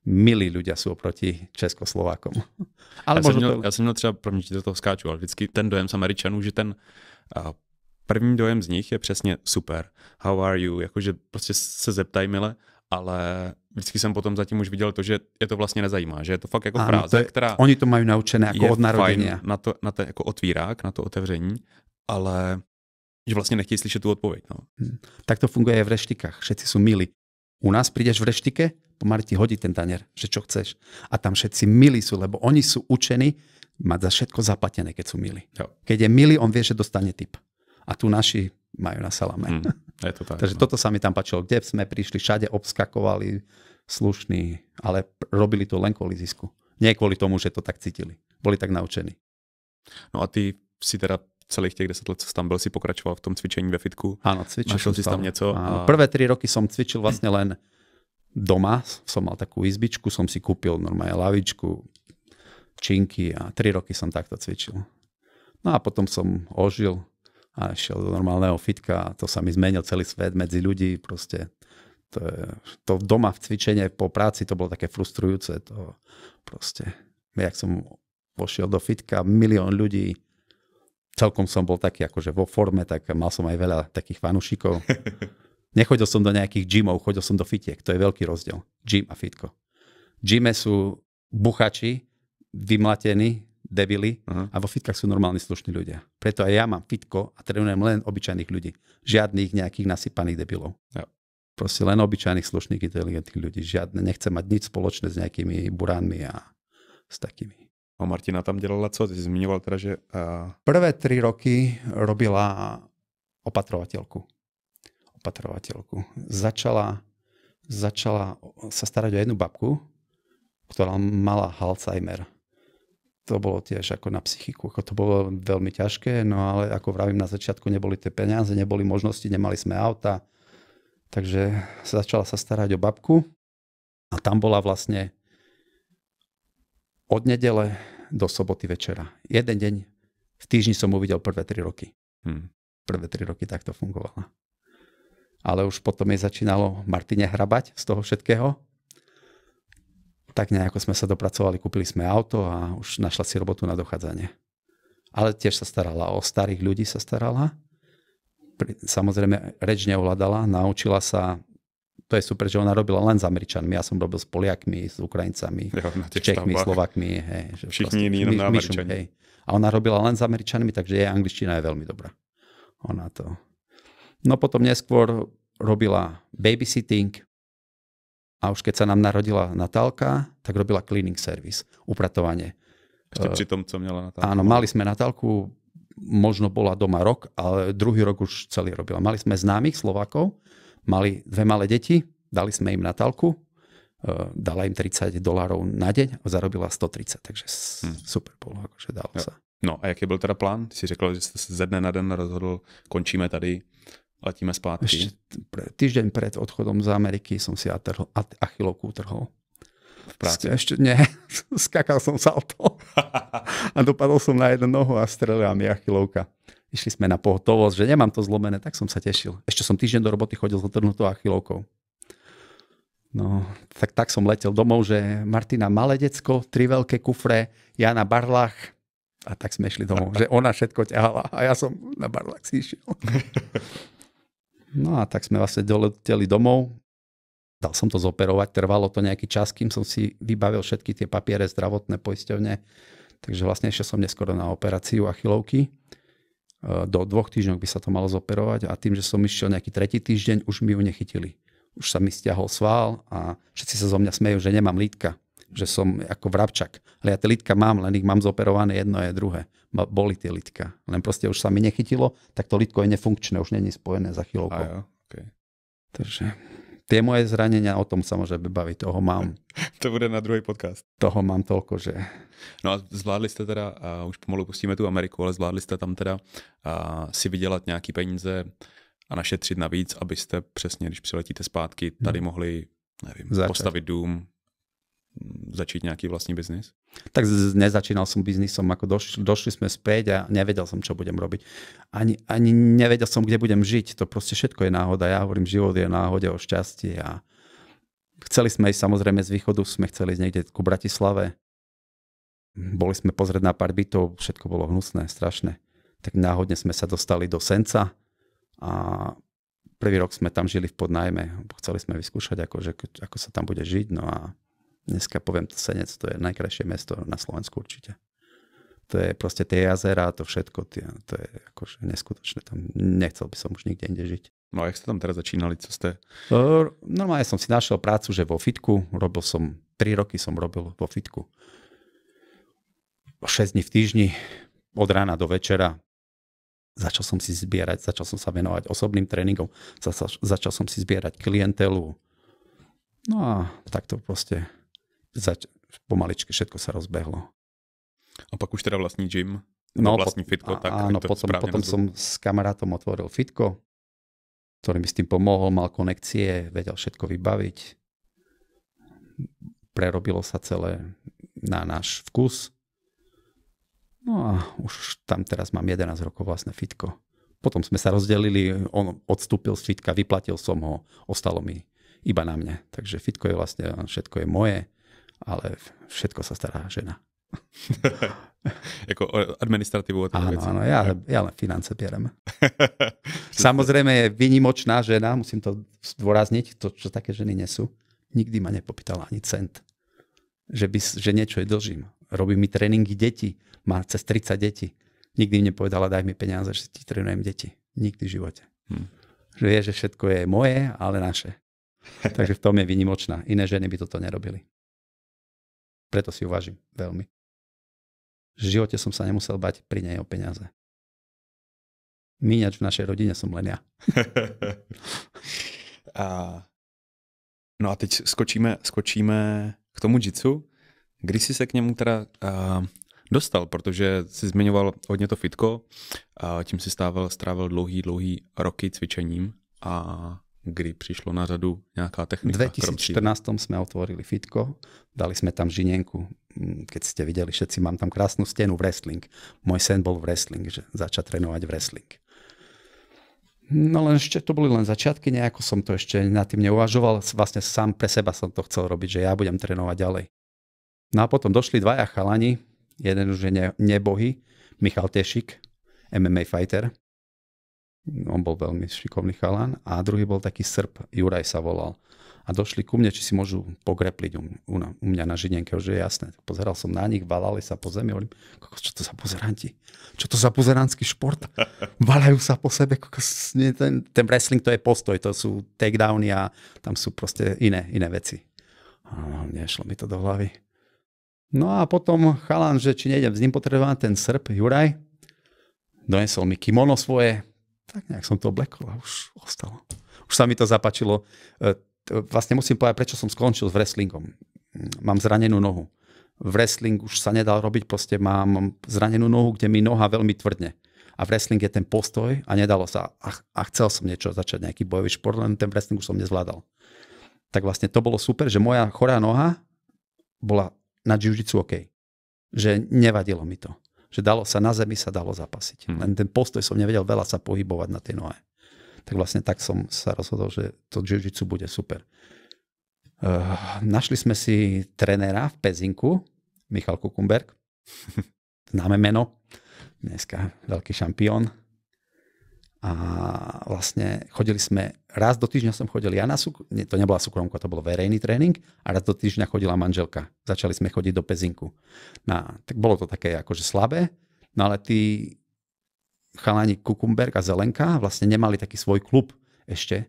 milí ľudia sú oproti Českoslovákom. Ale já jsem měl třeba, promiň, do toho skáču, ale vždycky ten dojem z Američanů, že ten první dojem z nich je přesně super. How are you? Jakože prostě se zeptaj mile, ale vždycky jsem potom zatím už viděl to, že je to vlastně nezajímá, že je to fakt jako fráze, která oni to mají naučené jako od narodenia. Na to jako otvírák, na to otevření, ale že vlastně nechtějí slyšet tu odpověď. No. Tak to funguje aj v reštikách. Všetci sú milí. U nás prídeš v reštike, pomaly ti hodí ten tanier, že čo chceš. A tam všetci milí sú, lebo oni sú učení mať za všetko zaplatené, keď sú milí. Jo. Keď je milý, on vie, že dostane tip. A tu naši majú na salame. Je to tak, takže toto sa mi tam páčilo. Kde sme prišli, všade obskakovali slušní, ale robili to len kvôli zisku. Nie kvôli tomu, že to tak cítili. Boli tak naučení. No a ty si teda celých těch 10 let, co tam byl, si pokračoval v tom cvičení ve fitku. Áno, cvičil. Našel si tam něco? Prvé 3 roky som cvičil vlastne len doma. Som mal takú izbičku, som si kúpil normálne lavičku, činky a 3 roky som takto cvičil. No a potom som ožil a šiel do normálneho fitka a to sa mi zmenil celý svet medzi ľudí. Proste to doma v cvičenie po práci to bolo také frustrujúce. To proste, jak som vošiel do fitka, 1 milión ľudí, celkom som bol taký akože vo forme, tak mal som aj veľa takých fanúšikov. Nechodil som do nejakých gymov, chodil som do fitiek. To je veľký rozdiel. Gym a fitko. Gyme sú buchači, vymlatení, debili a vo fitkách sú normálni slušní ľudia. Preto aj ja mám fitko a trénujem len obyčajných ľudí. Žiadnych nejakých nasypaných debilov. Jo. Proste len obyčajných, slušných, inteligentných ľudí. Žiadne, nechcem mať nič spoločné s nejakými buránmi a s takými. A Martina tam dělala co? Ty jsi zmiňoval teda, že... Prvé 3 roky robila opatrovateľku. Začala sa starať o jednu babku, ktorá mala Alzheimer. To bolo tiež ako na psychiku. To bolo veľmi ťažké, no ale ako vravím, na začiatku neboli tie peniaze, neboli možnosti, nemali sme auta. Takže začala sa starať o babku a tam bola vlastne od nedele do soboty večera. Jeden deň v týždni som uvidel prvé 3 roky. Prvé 3 roky takto fungovala. Ale už potom jej začínalo Martine hrabať z toho všetkého. Tak nejako sme sa dopracovali, kúpili sme auto a už našla si robotu na dochádzanie. Ale tiež sa starala o starých ľudí, sa starala. Samozrejme, reč neovládala, naučila sa. To je super, že ona robila len s Američanmi. Ja som robil s Poliakmi, s Ukrajincami, s Čechmi, Slovakmi. Hej, všichni iní jenom na Američani. A ona robila len s Američanmi, takže jej angličtina je veľmi dobrá. Ona to... No potom neskôr robila babysitting a už keď sa nám narodila Natálka, tak robila cleaning service, upratovanie. Ešte pri tom, co měla Natálka. Áno, mali sme Natálku, možno bola doma rok, ale druhý rok už celý robila. Mali sme známych Slovákov, mali 2 malé deti, dali sme im Natálku, dala im $30 na deň a zarobila 130, takže super bolo, akože dalo sa. No a jaký byl teda plán? Ty si řekl, že jste se ze dne na den rozhodl, končíme tady, letíme zpátky. Týždeň pred odchodom z Ameriky som si achilovku utrhol. V práci? Ešte nie, skakal som salto a dopadol som na jednu nohu a strelila mi achilovka. Išli sme na pohotovosť, že nemám to zlomené, tak som sa tešil. Ešte som týždeň do roboty chodil s otrhnutou achilovkou. No, tak som letel domov, že Martina malé decko, 3 veľké kufre, ja na barlách a tak sme išli domov, že ona všetko ťahala a ja som na barlách si išiel. No a tak sme vlastne doleteli domov. Dal som to zoperovať, trvalo to nejaký čas, kým som si vybavil všetky tie papiere zdravotné poisťovne. Takže vlastne ešte som neskoro na operáciu achilovky. Do 2 týždňov by sa to malo zoperovať a tým, že som išiel nejaký 3. týždeň, už mi ju nechytili. Už sa mi stiahol sval a všetci sa zo mňa smejú, že nemám lítka, že som ako vrabčak. Ale ja tie lítka mám, len ich mám zoperované jedno a druhé. Boli tie lítka. Len proste už sa mi nechytilo, tak to lítko je nefunkčné, už nie je spojené s achilovkou. Okay. Takže tie moje zranenia, o tom sa môžeme baviť, toho mám. To bude na druhý podcast. Toho mám toľko, že... No a zvládli jste teda, a už pomalu pustíme tu Ameriku, ale zvládli jste tam teda si vydělat nějaký peníze a našetřit navíc, abyste přesně, když přiletíte zpátky, tady mohli, nevím, postavit dům, začít nějaký vlastní biznis? Tak nezačínal som biznisom, ako došli sme späť a nevedel som, čo budem robiť. Ani nevedel som, kde budem žiť. To proste všetko je náhoda. Ja hovorím, život je náhode o šťastí a chceli sme ísť samozrejme z východu, sme chceli ísť niekde ku Bratislave. Boli sme pozrieť na pár bytov, všetko bolo hnusné, strašné. Tak náhodne sme sa dostali do Senca a prvý rok sme tam žili v podnájme. Chceli sme vyskúšať, ako sa tam bude žiť. No a dneska poviem, to Senec, to je najkrajšie mesto na Slovensku určite. To je proste tie jazera, to všetko, to je akože neskutočné. Tam nechcel by som už nikde inde žiť. No a jak ste tam teraz začínali? Co ste? Normálne som si našiel prácu, že vo fitku. 3 roky som robil vo fitku. 6 dní v týždni, od rána do večera. Začal som si zbierať, začal som sa venovať osobným tréningom, začal som si zbierať klientelu. No a takto proste pomaličky všetko sa rozbehlo. A pak už teda vlastní gym, vlastní fitko, tak áno, potom som s kamarátom otvoril fitko, ktorý mi s tým pomohol, mal konekcie, vedel všetko vybaviť. Prerobilo sa celé na náš vkus. No a už tam teraz mám 11 rokov vlastné fitko. Potom sme sa rozdelili, on odstúpil z fitka, vyplatil som ho, ostalo mi iba na mne. Takže fitko je vlastne, všetko je moje, ale všetko sa stará žena. Jako administratívu. Áno, ja len finance berem. Samozrejme je výnimočná žena, musím to zdôrazniť, to, čo také ženy nesú. Nikdy ma nepopýtala ani cent. Že niečo jej dlžím. Robí mi tréningy detí, má cez 30 detí. Nikdy mi nepovedala, daj mi peniaze, že ti trénujem deti. Nikdy v živote. Že vie, že všetko je moje, ale naše. Takže v tom je výnimočná. Iné ženy by toto nerobili. Preto si ju vážim veľmi. V živote som sa nemusel bať pri nej o peniaze. Míňač v našej rodine som len ja. No a teď skočíme k tomu jitsu. Kdy jsi se k němu teda dostal, protože jsi zmiňoval hodně to fitko, tím si strávil dlouhý roky cvičením a kdy prišlo na řadu nejaká technika? V 2014 sme otvorili fitko, dali sme tam žinienku. Keď ste videli, všetci mám tam krásnu stenu wrestling. Môj sen bol wrestling, že začať trénovať wrestling. No len ešte to boli len začiatky, nejako som to ešte nad tým neuvažoval. Vlastne sám pre seba som to chcel robiť, že ja budem trénovať ďalej. No a potom došli 2 chalani, jeden už je nebohý, Michal Tešik, MMA fighter. On bol veľmi šikovný chalan. A druhý bol taký Srb, Juraj sa volal. A došli ku mne, či si môžu pogrepliť u mňa na žinienke, že je jasné. Pozeral som na nich, valali sa po zemi. Hovorím, čo to za pozeranti? Čo to za pozeranský šport? Valajú sa po sebe. Ten wrestling to je postoj, to sú takedowny a tam sú proste iné veci. Nešlo mi to do hlavy. No a potom chalan, že či nejdem s ním potrebovať, ten Srb, Juraj, donesol mi kimono svoje, tak nejak som to oblekol a už ostalo. Už sa mi to zapáčilo. vlastne musím povedať, prečo som skončil s wrestlingom. Mám zranenú nohu. Wrestling už sa nedal robiť, proste mám zranenú nohu, kde mi noha veľmi tvrdne. A wrestling je ten postoj a nedalo sa. A chcel som niečo začať, nejaký bojový šport, len ten wrestling už som nezvládal. Tak vlastne to bolo super, že moja chorá noha bola na jiu-jitsu OK. Že nevadilo mi to. Že dalo sa na zemi, sa dalo zapasiť. Len ten postoj som nevedel veľa sa pohybovať na tej nohe. Tak vlastne tak som sa rozhodol, že to jiu-jitsu bude super. Našli sme si trénera v Pezinku, Michal Kukumberg. Známe meno. Dneska veľký šampión. A vlastne chodili sme, raz do týždňa som chodil ja to nebola súkromka, to bol verejný tréning a raz do týždňa chodila manželka. Začali sme chodiť do Pezinku. Tak bolo to také akože slabé, no ale tí chalani Kukumberg a Zelenka vlastne nemali taký svoj klub ešte,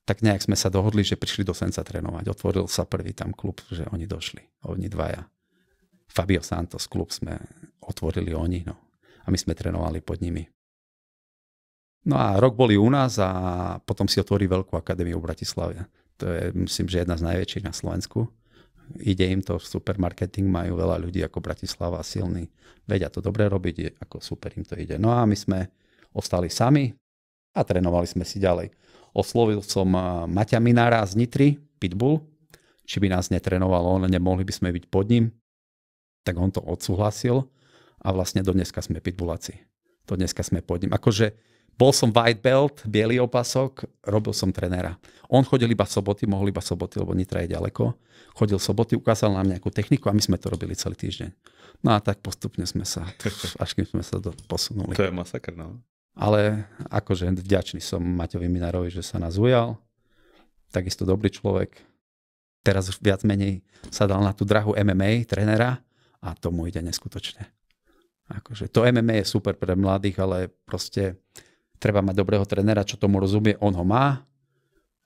tak nejak sme sa dohodli, že prišli do Senca trénovať. Otvoril sa prvý tam klub, že oni došli, oni dvaja. Fabio Santos klub sme otvorili oni, no. A my sme trénovali pod nimi. No a rok boli u nás a potom si otvorí veľkú akadémiu v Bratislave. To je, myslím, že jedna z najväčších na Slovensku. Ide im to, super marketing, majú veľa ľudí ako Bratislava, silní. Vedia to dobre robiť, ako super im to ide. No a my sme ostali sami a trénovali sme si ďalej. Oslovil som Maťa Minára z Nitry, Pitbull, či by nás netrénoval on, nemohli by sme byť pod ním. Tak on to odsúhlasil a vlastne do dneska sme Pitbulláci. Do dneska sme pod ním. Akože bol som white belt, biely opasok, robil som trenéra. On chodil iba soboty, mohol iba soboty, lebo Nitra je ďaleko. Chodil soboty, ukázal nám nejakú techniku a my sme to robili celý týždeň. No a tak postupne sme sa, až kým sme sa posunuli. To je masakr, no. Ale akože vďačný som Maťovi Minárovi, že sa nás ujal. Takisto dobrý človek. Teraz viac menej sa dal na tú drahu MMA trénera a tomu ide neskutočne. Akože to MMA je super pre mladých, ale proste treba mať dobrého trénera, čo tomu rozumie, on ho má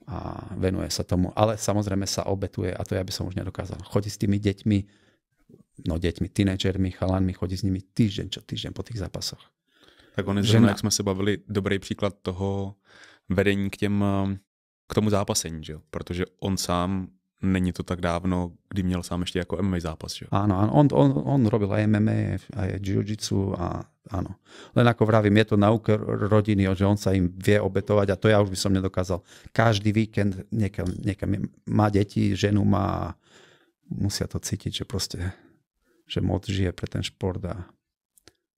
a venuje sa tomu. Ale samozrejme sa obetuje a to ja by som už nedokázal. Chodí s tými deťmi, tínedžermi, chalanmi, chodí s nimi týždeň čo týždeň po tých zápasoch. Tak on je zrovna, jak jsme se bavili, dobrý příklad toho vedení k tomu zápasení, že jo? Protože on sám není to tak dávno, kdy měl sám ještě jako MMA zápas, že jo? Áno, on robil aj MMA, aj jiu-jitsu a áno. Len ako vravím, je to nauka rodiny, že on sa im vie obetovať a to ja už by som nedokázal. Každý víkend niekam má deti, ženu má, musia to cítiť, že proste, že moc žije pre ten šport a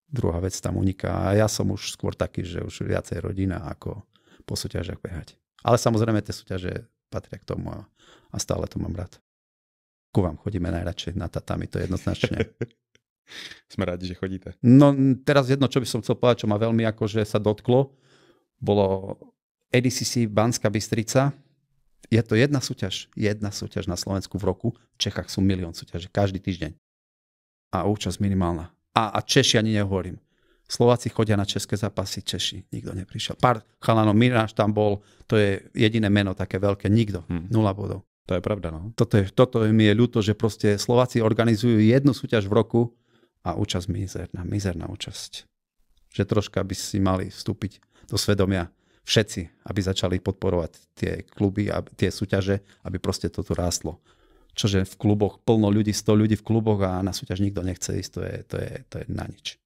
druhá vec tam uniká. A ja som už skôr taký, že už viacej rodina ako po súťažiach behať. Ale samozrejme tie súťaže patria k tomu a stále to mám rád. Ku vám chodíme najradšej na tatami, to je jednoznačne. Sme rádi, že chodíte. No teraz jedno, čo by som chcel povedať, čo ma veľmi akože sa dotklo, bolo ADCC Banská Bystrica. Je to jedna súťaž na Slovensku v roku. V Čechách sú milión súťaží, každý týždeň. A účasť minimálna. A Češi ani nehovorím. Slováci chodia na české zápasy, Češi, nikto neprišiel. Pár chalanov, Miráš tam bol, to je jediné meno také veľké, nikto, 0 bodov. To je pravda, no. Toto mi je ľúto, že proste Slováci organizujú jednu súťaž v roku a účasť mizerná účasť. Že troška by si mali vstúpiť do svedomia všetci, aby začali podporovať tie kluby a tie súťaže, aby proste toto rástlo. Čože v kluboch plno ľudí, 100 ľudí v kluboch a na súťaž nikto nechce ísť, to je na nič.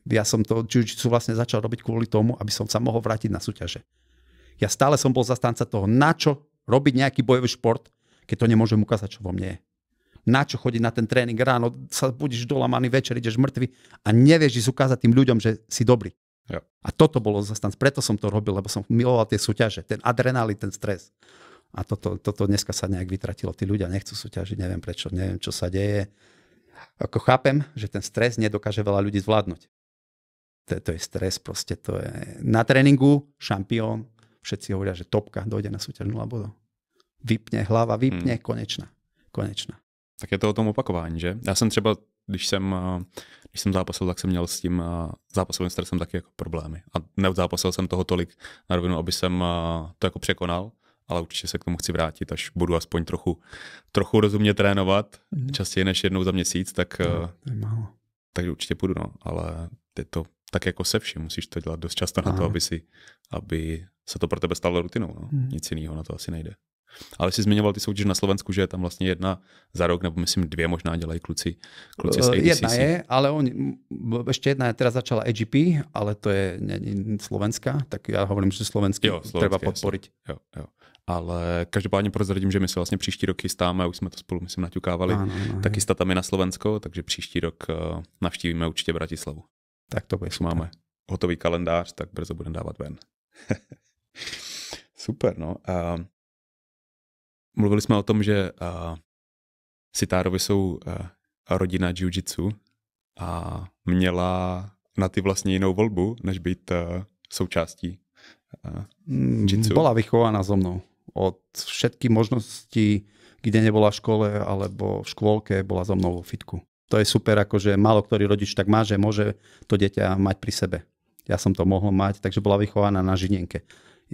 Ja som to jiu-jitsu vlastne začal robiť kvôli tomu, aby som sa mohol vrátiť na súťaže. Ja stále som bol zastanca toho, na čo robiť nejaký bojový šport, keď to nemôžem ukázať, čo vo mne je. Na čo chodiť na ten tréning ráno, sa budíš dolamaný, večer ideš mŕtvy a nevieš ísť ukázať tým ľuďom, že si dobrý. Jo. A toto bolo zastanc, preto som to robil, lebo som miloval tie súťaže, ten adrenalín, ten stres. A toto dneska sa nejak vytratilo. Tí ľudia nechcú súťažiť, neviem prečo, neviem, čo sa deje. Ako chápem, že ten stres nedokáže veľa ľudí zvládnuť. To je stres, proste to je... Na tréningu šampión, všetci hovoria, že topka, dojde na súťaž 0 bodov. Vypne hlava, konečná. Tak je to o tom opakování, že? Já jsem třeba, když jsem zápasil, tak jsem měl s tím zápasovým stresem taky jako problémy. A neodzápasil jsem toho tolik na rovinu, aby jsem to jako překonal, ale určitě se k tomu chci vrátit, až budu aspoň trochu rozumně trénovat, častěji než jednou za měsíc, tak určitě půjdu, no. Ale je to tak jako se vším, musíš to dělat dost často na to, aby se to pro tebe stalo rutinou, no. Nic jiného na to asi nejde. Ale jsi zmiňoval ty soutěž na Slovensku, že je tam vlastně jedna za rok, nebo myslím 2 možná dělají kluci z ADCC. Jedna je, ale ešte jedna teraz začala AGP, ale to je slovenská, tak ja hovorím, že slovenský treba podporiť. Jo. Ale každopádně prozradím, že my se vlastně příští rok chystáme, už jsme to spolu myslím naťukávali, tak chystáme na Slovensko, takže příští rok navštívíme určitě Bratislavu. Tak to bude. Máme hotový kalendář, tak brzo budeme dávat ven. Super, no. Mluvili jsme o tom, že Sitárovi jsou rodina jiu-jitsu a měla na ty vlastně jinou volbu, než být součástí jitsu. Bola vychovaná so mnou. Od všetkých možností, kde nebola v škole alebo v škôlke, bola so mnou vo fitku. To je super, akože málo ktorý rodič tak má, že môže to dieťa mať pri sebe. Ja som to mohol mať, takže bola vychovaná na Žinienke.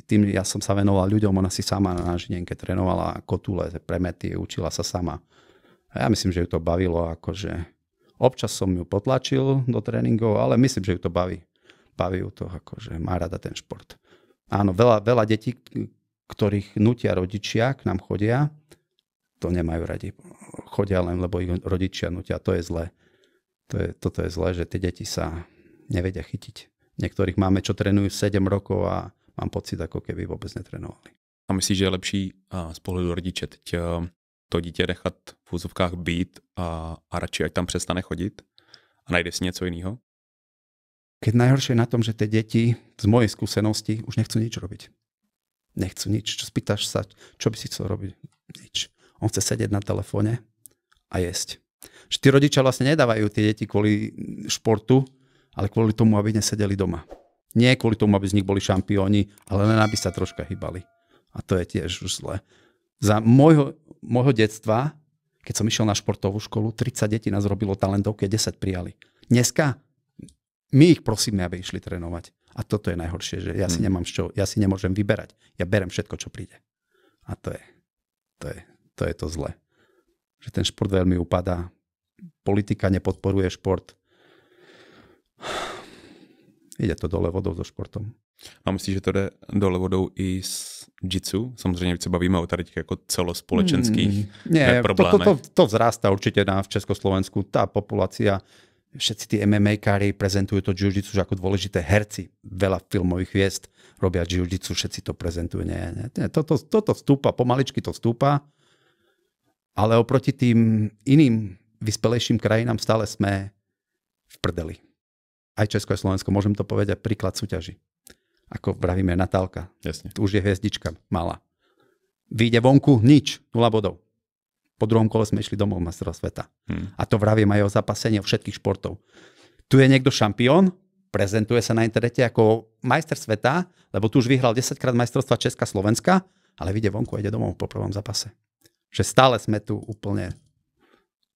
Tým ja som sa venoval ľuďom, ona si sama na Žinienke trénovala kotule, premety, učila sa sama. A ja myslím, že ju to bavilo, akože občas som ju potlačil do tréningov, ale myslím, že ju to baví. Baví ju to, akože má rada ten šport. Áno, veľa detí, ktorých nutia rodičia, k nám chodia, to nemajú radi. Chodia len, lebo ich rodičia nutia, to je zlé. Toto je zlé, že tie deti sa nevedia chytiť. Niektorých máme, čo trénujú 7 rokov a mám pocit, ako keby vôbec netrénovali. A myslíš, že je lepší z pohledu rodiče teď to dítě nechat v úzovkách být a radši ať tam přestane chodit a najde si něco jiného? Keď najhoršie je na tom, že tie deti z mojej skúsenosti už nechcú nič robiť. Nechcú nič. Čo spýtaš sa, čo by si chcel robiť? Nič. On chce sedieť na telefóne a jesť. Že tí rodičia vlastne nedávajú tie deti kvôli športu, ale kvôli tomu, aby nesedeli doma. Nie kvôli tomu, aby z nich boli šampióni, ale len aby sa troška hýbali. A to je tiež už zle. Za môjho detstva, keď som išiel na športovú školu, 30 detí nás robilo talentovky a 10 prijali. Dneska my ich prosíme, aby išli trénovať. A toto je najhoršie, že ja si nemám ja si nemôžem vyberať. Ja berem všetko, čo príde. A to je to zlé. Že ten šport veľmi upadá. Politika nepodporuje šport. Ide to dole vodou so športom. A myslíš, že to jde dole vodou i s jitsu? Samozřejmě, když se bavíme o tady těch jako celospolečenských problémech. To vzrastá určite v Československu. Tá populácia, všetci tí MMA-kári prezentujú to jiu-jitsu ako dôležité. Herci, veľa filmových hviezd robia jiu-jitsu, všetci to prezentujú. Nie. Toto vstúpa, pomaličky to vstúpa, ale oproti tým iným vyspelejším krajinám stále sme v prdeli. Aj Česko a Slovensko, môžem to povedať, príklad súťaži. Ako vravíme Natálka. Jasne. Tu už je hviezdička malá. Vyjde vonku, nič, 0 bodov. Po druhom kole sme išli domov majstrovstvá sveta. A to vravím aj o zapasení všetkých športov. Tu je niekto šampión, prezentuje sa na internete ako majster sveta, lebo tu už vyhral 10-krát majstrovstva Česka, Slovenska, ale vyjde vonku a ide domov po prvom zápase. Že stále sme tu úplne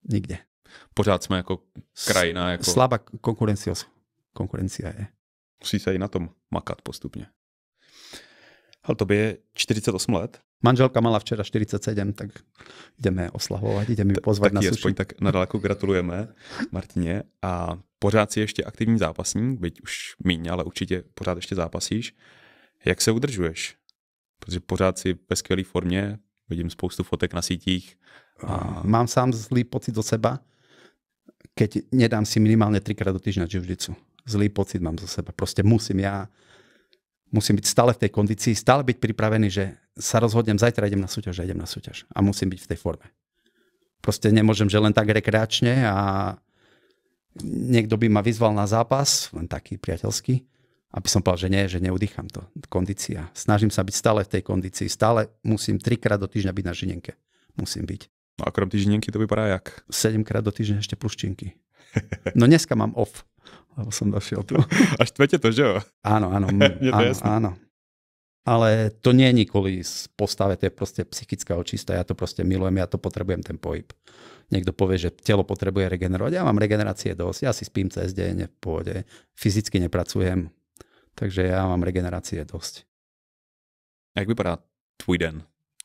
nikde. Pořád jsme jako krajina. Jako... Slabá konkurencia je. Musí se i na tom makat postupně. Ale tobě je 48 let. Manželka mala včera 47, tak ideme oslavovať, ideme ju pozvať na suši. Aspoň tak nadaleko gratulujeme Martině. A pořád si ještě aktivní zápasník, byť už míň, ale určitě pořád ještě zápasíš. Jak se udržuješ? Protože pořád si ve skvělé formě, vidím spoustu fotek na sítích. A... Mám sám zlý pocit do seba, keď nedám si minimálne 3-krát do týždňa jiu-jitsu. Zlý pocit mám zo seba. Proste musím byť stále v tej kondícii, stále byť pripravený, že sa rozhodnem, zajtra idem na súťaž a musím byť v tej forme. Proste nemôžem, že len tak rekreačne a niekto by ma vyzval na zápas, len taký priateľský, aby som povedal, že nie, že neudýcham to. Kondícia. Snažím sa byť stále v tej kondícii. Stále musím 3-krát do týždňa byť na Žinienke. Musím byť. No a krom tej Žinienky to vypadá jak? 7-krát do týždňa ešte plus činky. No dneska mám off, lebo som došiel tu. Až tvete to, že jo? Áno. áno. Ale to nie je kvôli postave, to je proste psychická očista. Ja to proste milujem, ja to potrebujem, ten pohyb. Niekto povie, že telo potrebuje regenerovať. Ja mám regenerácie dosť. Ja si spím cez deň v pohode. Fyzicky nepracujem. Takže ja mám regenerácie dosť. Jak vypadá tvůj den?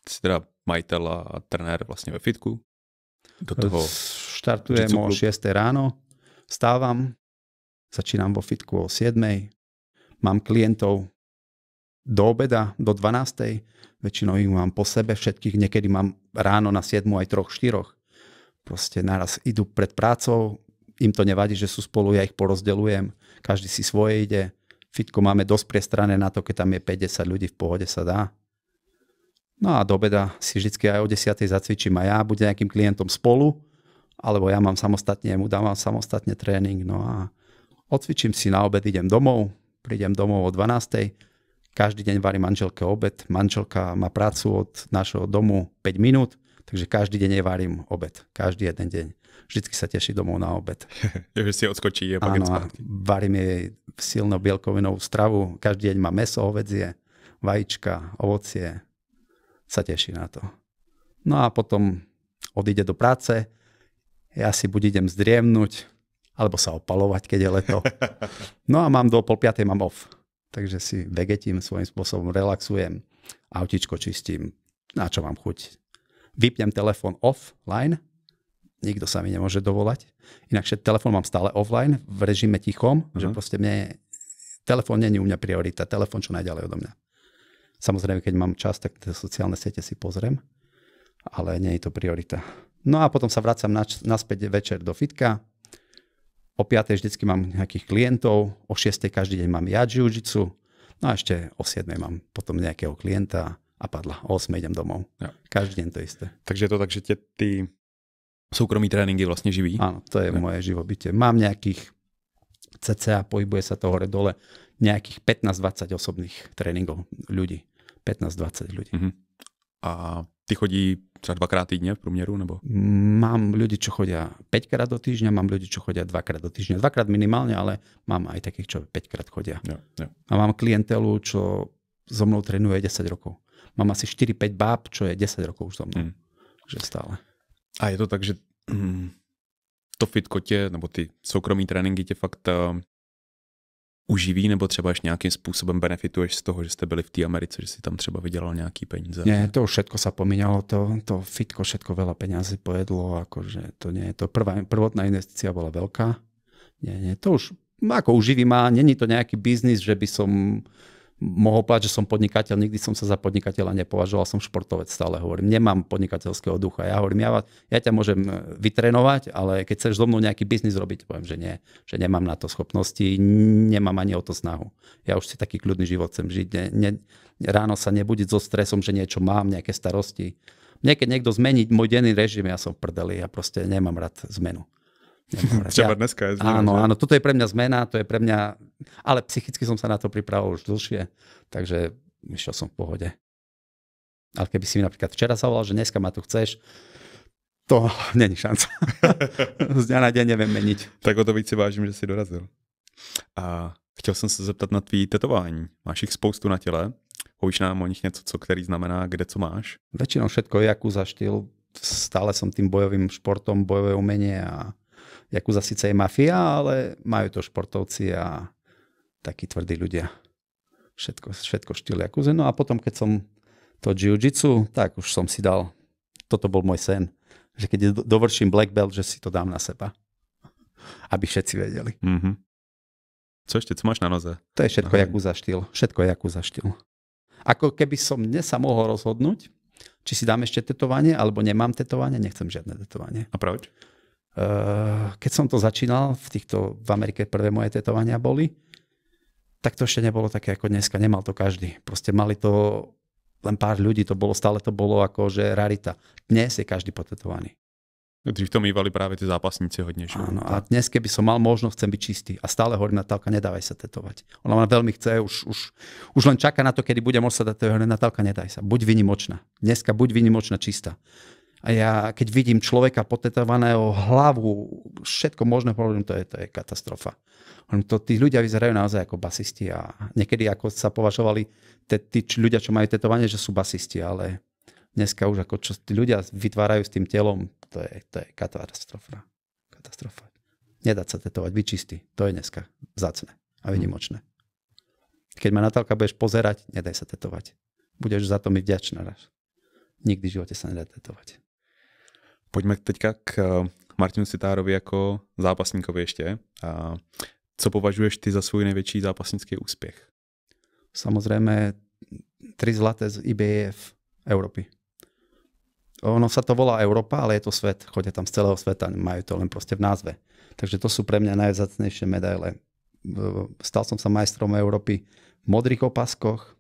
Jsi teda majitel a trenér vlastně ve fitku? Do toho štartujem o 6 ráno, stávam, začínam vo fitku o 7. Mám klientov do obeda, do 12. Väčšinou ich mám po sebe všetkých, niekedy mám ráno na 7 aj 3, 4. Proste naraz idú pred prácou, im to nevadí, že sú spolu, ja ich porozdeľujem, každý si svoje ide. Fitko máme dosť priestrané na to, keď tam je 50 ľudí, v pohode sa dá. No a do obeda si vždycky aj o 10. zacvičím aj ja, buď nejakým klientom spolu, alebo ja mám samostatne, mu dávam samostatne tréning. No a odcvičím si na obed, idem domov, prídem domov o 12. Každý deň varím manželke obed. Manželka má prácu od nášho domu 5 minút, takže každý deň jej varím obed. Každý jeden deň. Vždycky sa teší domov na obed. Že si odskočí a pak áno, varím jej silno bielkovinovú stravu. Každý deň má mäso, hovädzie, vajíčka, ovocie. Sa teší na to. No a potom odíde do práce. Ja si buď idem zdriemnúť, alebo sa opalovať, keď je leto. No a mám do 4:30 mám off. Takže si vegetím, svojím spôsobom relaxujem, autičko čistím, na čo mám chuť. Vypnem telefón offline, nikto sa mi nemôže dovolať. Inakšie telefón mám stále offline, v režime tichom, že proste telefón nie je u mňa priorita, telefón čo najďalej odo mňa. Samozrejme, keď mám čas, tak tie sociálne siete si pozriem, ale nie je to priorita. No a potom sa vracam naspäť večer do fitka. O 5. vždycky mám nejakých klientov, o 6. každý deň mám ja jiu-jitsu, no a ešte o 7. mám potom nejakého klienta a padla. O 8. idem domov. Ja. Každý deň to isté. Takže je to tak, že ty soukromí tréninky vlastne živí? Áno, to je moje živobytie. Mám nejakých cca, pohybuje sa to hore-dole, nejakých 15-20 osobných tréningov ľudí. 15-20 ľudí. A ty chodí třeba 2x týdne v průměru? Nebo? Mám ľudí, čo chodia 5-krát do týždňa, mám ľudí, čo chodia 2-krát do týždňa. 2-krát minimálne, ale mám aj takých, čo 5-krát chodia. Jo. A mám klientelu, čo so mnou trénuje 10 rokov. Mám asi 4-5 báb, čo je 10 rokov už so mnou. Že stále. A je to tak, že to fitko tě, nebo ty soukromí tréninky tě fakt uživí, nebo třeba ještě nějakým způsobem benefituješ z toho, že jste byli v té Americe, že si tam třeba vydělal nějaký peníze? Nie, to už všetko sa pomínalo, to fitko všetko veľa peňazí pojedlo, akože to nie je to. Prvotná investícia bola veľká. Nie, to už ako uživí ma, není to nejaký biznis, že by som mohol povedať, že som podnikateľ, nikdy som sa za podnikateľa nepovažoval, som športovec, stále hovorím, nemám podnikateľského ducha. Ja hovorím, ja ťa môžem vytrénovať, ale keď chceš so mnou nejaký biznis robiť, poviem, že nie, že nemám na to schopnosti, nemám ani o to snahu. Ja už si taký kľudný život chcem žiť, ráno sa nebudiť so stresom, že niečo mám, nejaké starosti. Mne keď niekto zmení môj denný režim, ja som v prdeli, ja proste nemám rád zmenu. Třeba dneska je zmena. Áno, toto je pre mňa zmena, to je pre mňa, ale psychicky som sa na to pripravoval už dlhšie, takže išiel som v pohode. Ale keby si mi napríklad včera zavolal, že dneska ma tu chceš, to není šanca. Z dňa na deň neviem meniť. Tak o to víc si vážím, že si dorazil. A chtěl jsem se zeptat na tvý tetování. Máš ich spoustu na těle. Povíš nám o nich něco, který znamená, kde co máš? Väčšinou všetko je Yakuza štýl. Stále som tým bojovým športom, bojové umenie a Yakuza síce je mafia, ale majú to športovci a takí tvrdí ľudia. Všetko štýl Yakuza. No a potom, keď som to jiu-jitsu, tak už som si dal, toto bol môj sen, že keď dovrším black belt, že si to dám na seba. Aby všetci vedeli. Co ešte, co máš na noze? To je všetko Yakuza štýl. Všetko Yakuza štýl. Ako keby som dnes sa mohol rozhodnúť, či si dám ešte tetovanie, alebo nemám tetovanie, nechcem žiadne tetovanie. A proč? Keď som to začínal, v Amerike prvé moje tetovania boli, tak to ešte nebolo také ako dneska, nemal to každý. Proste mali to len pár ľudí, stále to bolo ako že rarita. Dnes je každý potetovaný. Dřív to mývali právě ty zápasníci hodně. Že? Áno, a dnes, keby som mal možnosť, chcem byť čistý. A stále hovorím, Natálka, nedávaj sa tetovať. Ona ma veľmi chce, už len čaká na to, kedy bude môcť sa tetovať. Natálka, nedaj sa. Buď vynimočná. Dneska buď vynimočná, čistá. A ja, keď vidím človeka potetovaného, hlavu, všetko možné, to je katastrofa. Tí ľudia vyzerajú naozaj ako basisti a niekedy ako sa považovali tí ľudia, čo majú tetovanie, že sú basisti, ale dneska už ako čo tí ľudia vytvárajú s tým telom, to je katastrofa. Nedať sa tetovať, byť čistý, to je dneska vzácne a výnimočné. Keď ma Natálka budeš pozerať, nedaj sa tetovať. Budeš za to mi vďačná. Nikdy v živote sa nedá tetovať. Pojďme teďka k Martinu Sitárovi jako zápasníkovi ještě. A co považuješ ty za svůj největší zápasnický úspěch? Samozrejme, zlaté z IBF Európy. Ono sa to volá Európa, ale je to svet. Chodia tam z celého sveta, majú to len proste v názve. Takže to sú pre mňa najvzácnejšie medaile. Stal som sa majstrom Európy v modrých opaskoch,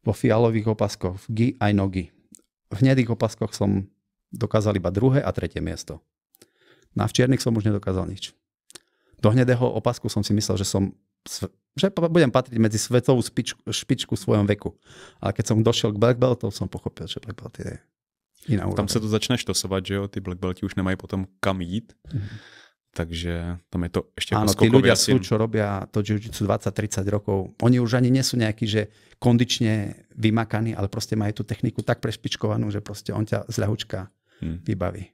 vo fialových opaskoch, v gi aj nogi. V hnedých opaskoch som dokázal iba 2. a 3. miesto. No a v čiernych som už nedokázal nič. Do hnedého opasku som si myslel, že budem patriť medzi svetovú špičku v svojom veku. Ale keď som došiel k black beltov, som pochopil, že black belt je iná úroveň. Tam se to začne štosovat, že jo? Ty black belti už nemají potom kam jít. Takže tam je to ešte áno, tí ľudia sú, čo robia to jiu-jitsu 20-30 rokov. Oni už ani nie sú nejakí, že kondične vymakaní, ale proste majú tú techniku tak prešpičkovanú, že proste on ťa z ľahučka vybaví.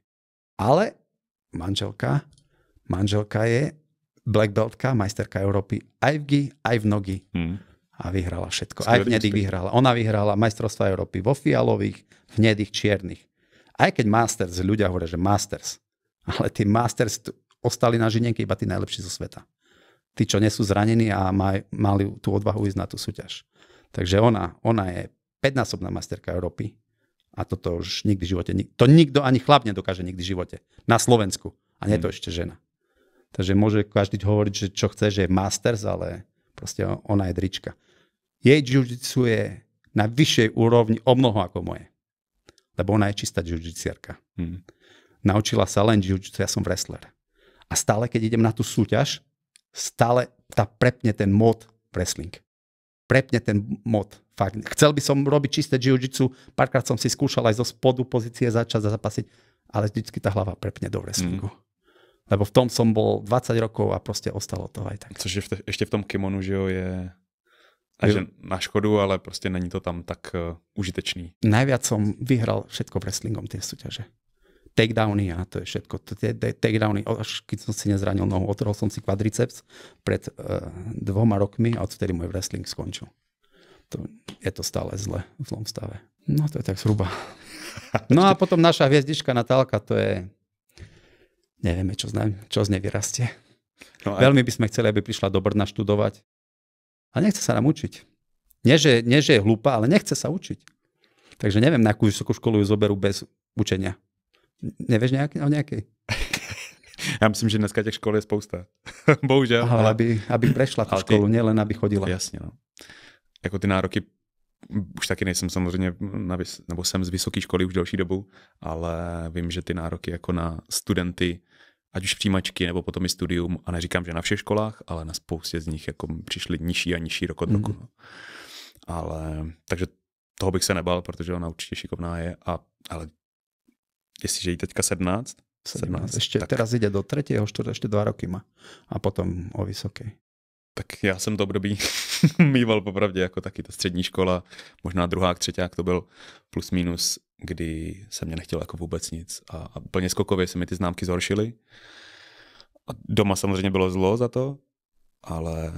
Ale manželka je black beltka, majsterka Európy aj v gi, aj v nogi. A vyhrala všetko. Aj v hnedých vyhrala. Ona vyhrala majstrovstvá Európy vo fialových, v hnedých, čiernych. Aj keď masters, ľudia hovoria, že masters. Ale tí masters ostali na žinienke iba tí najlepší zo sveta. Tí, čo nie sú zranení a mali tú odvahu ísť na tú súťaž. Takže ona je 5-násobná majsterka Európy a toto už nikdy v živote, to nikto, ani chlap nedokáže nikdy v živote. Na Slovensku. A nie to ešte žena. Takže môže každý hovoriť, že čo chce, že je masters, ale proste ona je drička. Jej jiu-jitsu je na vyššej úrovni o mnoho ako moje. Lebo ona je čistá jiu-jitsiarka. Naučila sa len jiu-jitsu, ja som wrestler. A stále, keď idem na tú súťaž, stále prepne ten mod wrestling. Prepne ten mod. Fakt. Chcel by som robiť čisté jiu-jitsu, párkrát som si skúšal aj zo spodu pozície začať zapasiť, ale vždycky tá hlava prepne do wrestlingu. Lebo v tom som bol 20 rokov a proste ostalo to aj tak. Což je ešte v tom kimonu, že jo, je že na škodu, ale proste není to tam tak užitečný. Najviac som vyhral všetko wrestlingom tie súťaže. Takedowny a to je všetko. Takedowny, až keď som si nezranil nohu, otrhol som si kvadriceps pred 2 rokmi a odtedy môj wrestling skončil. Je to stále zle, v zlom stave. No to je tak zhruba. No a potom naša hviezdička Natálka, to je nevieme, čo z nej vyrastie. No veľmi by sme chceli, aby prišla do Brna študovať. A nechce sa nám učiť. Nie, že je hlúpa, ale nechce sa učiť. Takže neviem, na akú vysokú školu ju zoberú bez učenia. Nevieš o nejakej? Já myslím, že dneska těch škol je spousta. Bohužel. Ale aby prešla tú školu, nielen aby chodila. Jasně, no. Jako ty nároky, už taky nejsem samozřejmě, nebo jsem z vysoké školy už delší dobu, ale vím, že ty nároky jako na studenty, ať už přijímačky, nebo potom i studium, a neříkám, že na všech školách, ale na spoustě z nich jako přišly nižší a nižší rok od roku. No. Ale, takže toho bych se nebal, protože ona určitě šikovná je, ale jestliže jí teďka 17. Ešte tak teraz ide do 3. štvrtého, ešte 2 roky má. A potom o vysokej. Tak já jsem to období mýval popravdě jako taky ta střední škola, možná druhák, třeťák to byl plus minus, kdy se mě nechtělo jako vůbec nic. A úplně skokově se mi ty známky zhoršily. A doma samozřejmě bylo zlo za to, ale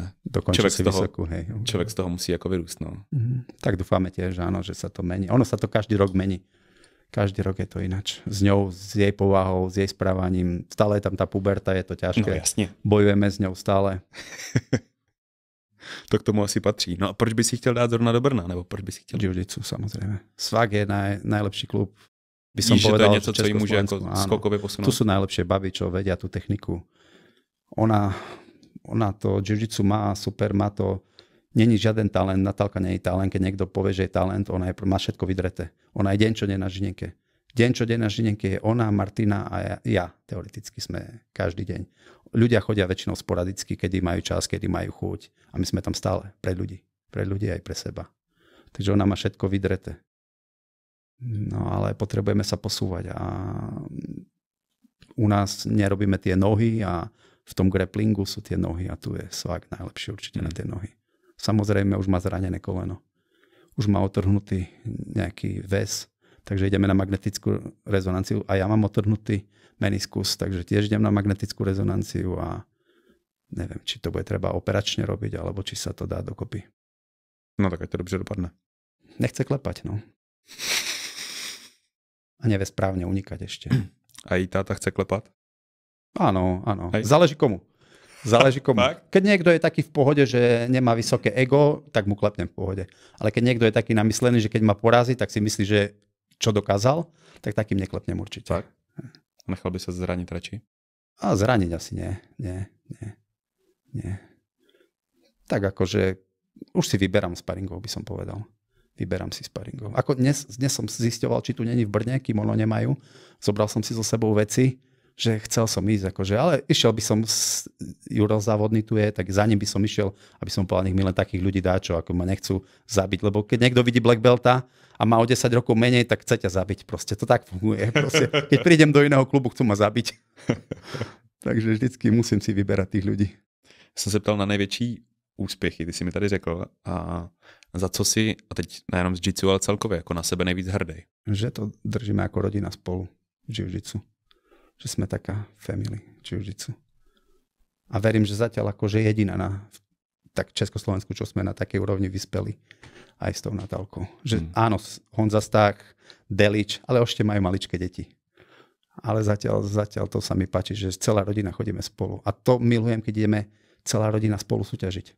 člověk z toho musí jako vyrůst. No. Tak dúfame tiež, áno, že sa to mení. Ono sa to každý rok mení. Každý rok je to ináč. S ňou, s jej povahou, s jej správaním. Stále je tam tá puberta, je to ťažké. No jasne. Bojujeme s ňou stále. To k tomu asi patří. No a proč by si chtěl dát zrovna do Brna? Nebo proč by si chtěl? Jiu-jitsu, samozrejme. Svag je najlepší klub. By som povedal, že to je něco, co jim môže ako skokově posunout. Tu sú najlepšie baby, čo vedia tú techniku. Ona to jiu-jitsu má super, má to. Není žiaden talent, Natálka nie je talent, keď niekto povie, že je talent, ona má všetko vydreté. Ona je deň čo deň na žinienke. Deň čo deň na žinienke je ona, Martina a ja. Teoreticky sme každý deň. Ľudia chodia väčšinou sporadicky, kedy majú čas, kedy majú chuť. A my sme tam stále pre ľudí. Pre ľudí aj pre seba. Takže ona má všetko vydreté. No ale potrebujeme sa posúvať. A u nás nerobíme tie nohy a v tom grapplingu sú tie nohy a tu je Svag najlepší určite na tie nohy. Samozrejme už má zranené koleno. Už má otrhnutý nejaký väz, takže ideme na magnetickú rezonanciu a ja mám otrhnutý meniskus, takže tiež idem na magnetickú rezonanciu a neviem, či to bude treba operačne robiť, alebo či sa to dá dokopy. No tak ať to dobře dopadne. Nechce klepať, no. A nevie správne unikať ešte. A jí táta chce klepat? Áno. Hej. Záleží komu. Záleží komu. Fakt? Keď niekto je taký v pohode, že nemá vysoké ego, tak mu klepnem v pohode. Ale keď niekto je taký namyslený, že keď ma porazí, tak si myslí, že čo dokázal, tak takým neklepnem určite. Tak. Nechal by sa zraniť radši? A zraniť asi nie. Tak akože už si vyberám sparingov, by som povedal. Vyberám si sparingov. Ako dnes som zisťoval, či tu není v Brne, kým ono nemajú. Zobral som si so sebou veci, že chcel som ísť, akože, ale išiel by som, Juro závodný tu je, tak za ním by som išiel, aby som povedal, nech mi len takých ľudí dá, čo ako ma nechcú zabiť, lebo keď niekto vidí Black Belta a má o 10 rokov menej, tak chce ťa zabiť, proste, to tak funguje, proste. Keď prídem do iného klubu, chcú ma zabiť. Takže vždycky musím si vyberať tých ľudí. Jsem se ptal na největší úspěchy, ty jsi mi tady řekl, a za co si, a teď nejenom z jiu-jitsu, ale celkově, jako na sebe nejvíc hrdý? Že to držíme ako rodina spolu, jiu-jitsu. Že sme taká family jiu-jitsu. A verím, že zatiaľ akože jediná na tak Československu, čo sme na takej úrovni vyspeli aj s tou Natálkou. Že áno, Honza Stach, Delič, ale ešte majú maličké deti. Ale zatiaľ to sa mi páči, že celá rodina chodíme spolu. A to milujem, keď ideme celá rodina spolu súťažiť.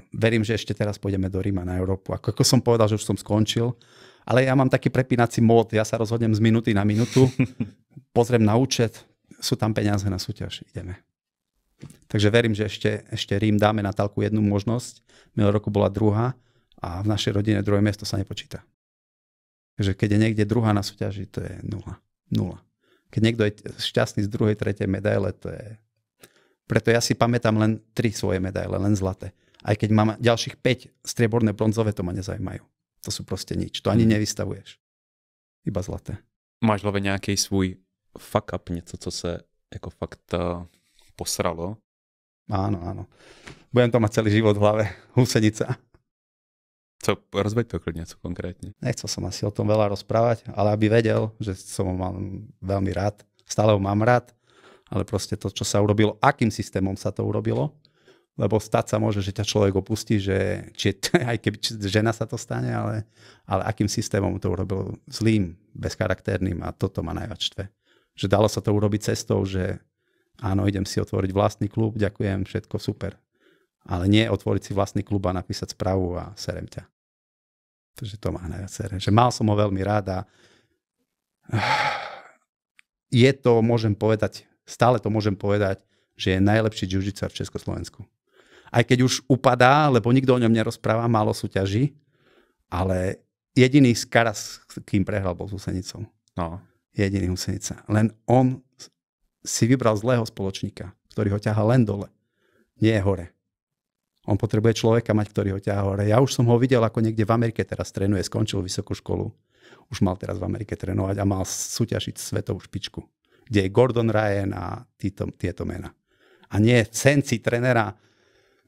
Verím, že ešte teraz pôjdeme do Ríma na Európu. Ako som povedal, že už som skončil, ale ja mám taký prepínací mód. Ja sa rozhodnem z minúty na minútu, pozriem na účet, sú tam peniaze na súťaž, ideme. Takže verím, že ešte Rím dáme Natálku jednu možnosť. Minulý roku bola druhá a v našej rodine druhé miesto sa nepočíta. Takže keď je niekde druhá na súťaži, to je nula. Keď niekto je šťastný z druhej, tretej medaile, to je... Preto ja si pamätám len 3 svoje medaile, len zlaté. Aj keď mám ďalších 5 strieborné, bronzové, to ma nezaujímajú. To sú proste nič. To ani nevystavuješ. Iba zlaté. Máš v hlavě nějaký svůj fuck up, něco, co se jako fakt posralo? Áno. Budem to mať celý život v hlave. Husenica. Co, rozveď to klidně, co konkrétně. Nechcel som asi o tom veľa rozprávať, ale aby vedel, že som ho mal veľmi rád. Stále ho mám rád, ale proste to, čo sa urobilo, akým systémom sa to urobilo, lebo stať sa môže, že ťa človek opustí, že aj keby žena sa to stane, ale akým systémom to urobil zlým, bezcharakterným a toto ma najviac štve. Že dalo sa to urobiť cestou, že áno, idem si otvoriť vlastný klub, ďakujem, všetko super. Ale nie otvoriť si vlastný klub a napísať správu a serem ťa. Takže to má najviac sere. Že mal som ho veľmi rád a je to, môžem povedať, stále to môžem povedať, že je najlepší jiu-jitsu v Československu. Aj keď už upadá, lebo nikto o ňom nerozpráva, málo súťaží, ale jediný Skaras, kým prehral, bol s Husenicou. No. Jediný Husenica. Len on si vybral zlého spoločníka, ktorý ho ťahá len dole. Nie hore. On potrebuje človeka mať, ktorý ho ťahá hore. Ja už som ho videl, ako niekde v Amerike teraz trénuje, skončil vysokú školu. Už mal teraz v Amerike trénovať a mal súťažiť svetovú špičku, kde je Gordon Ryan a tieto mená. A nie senci trénera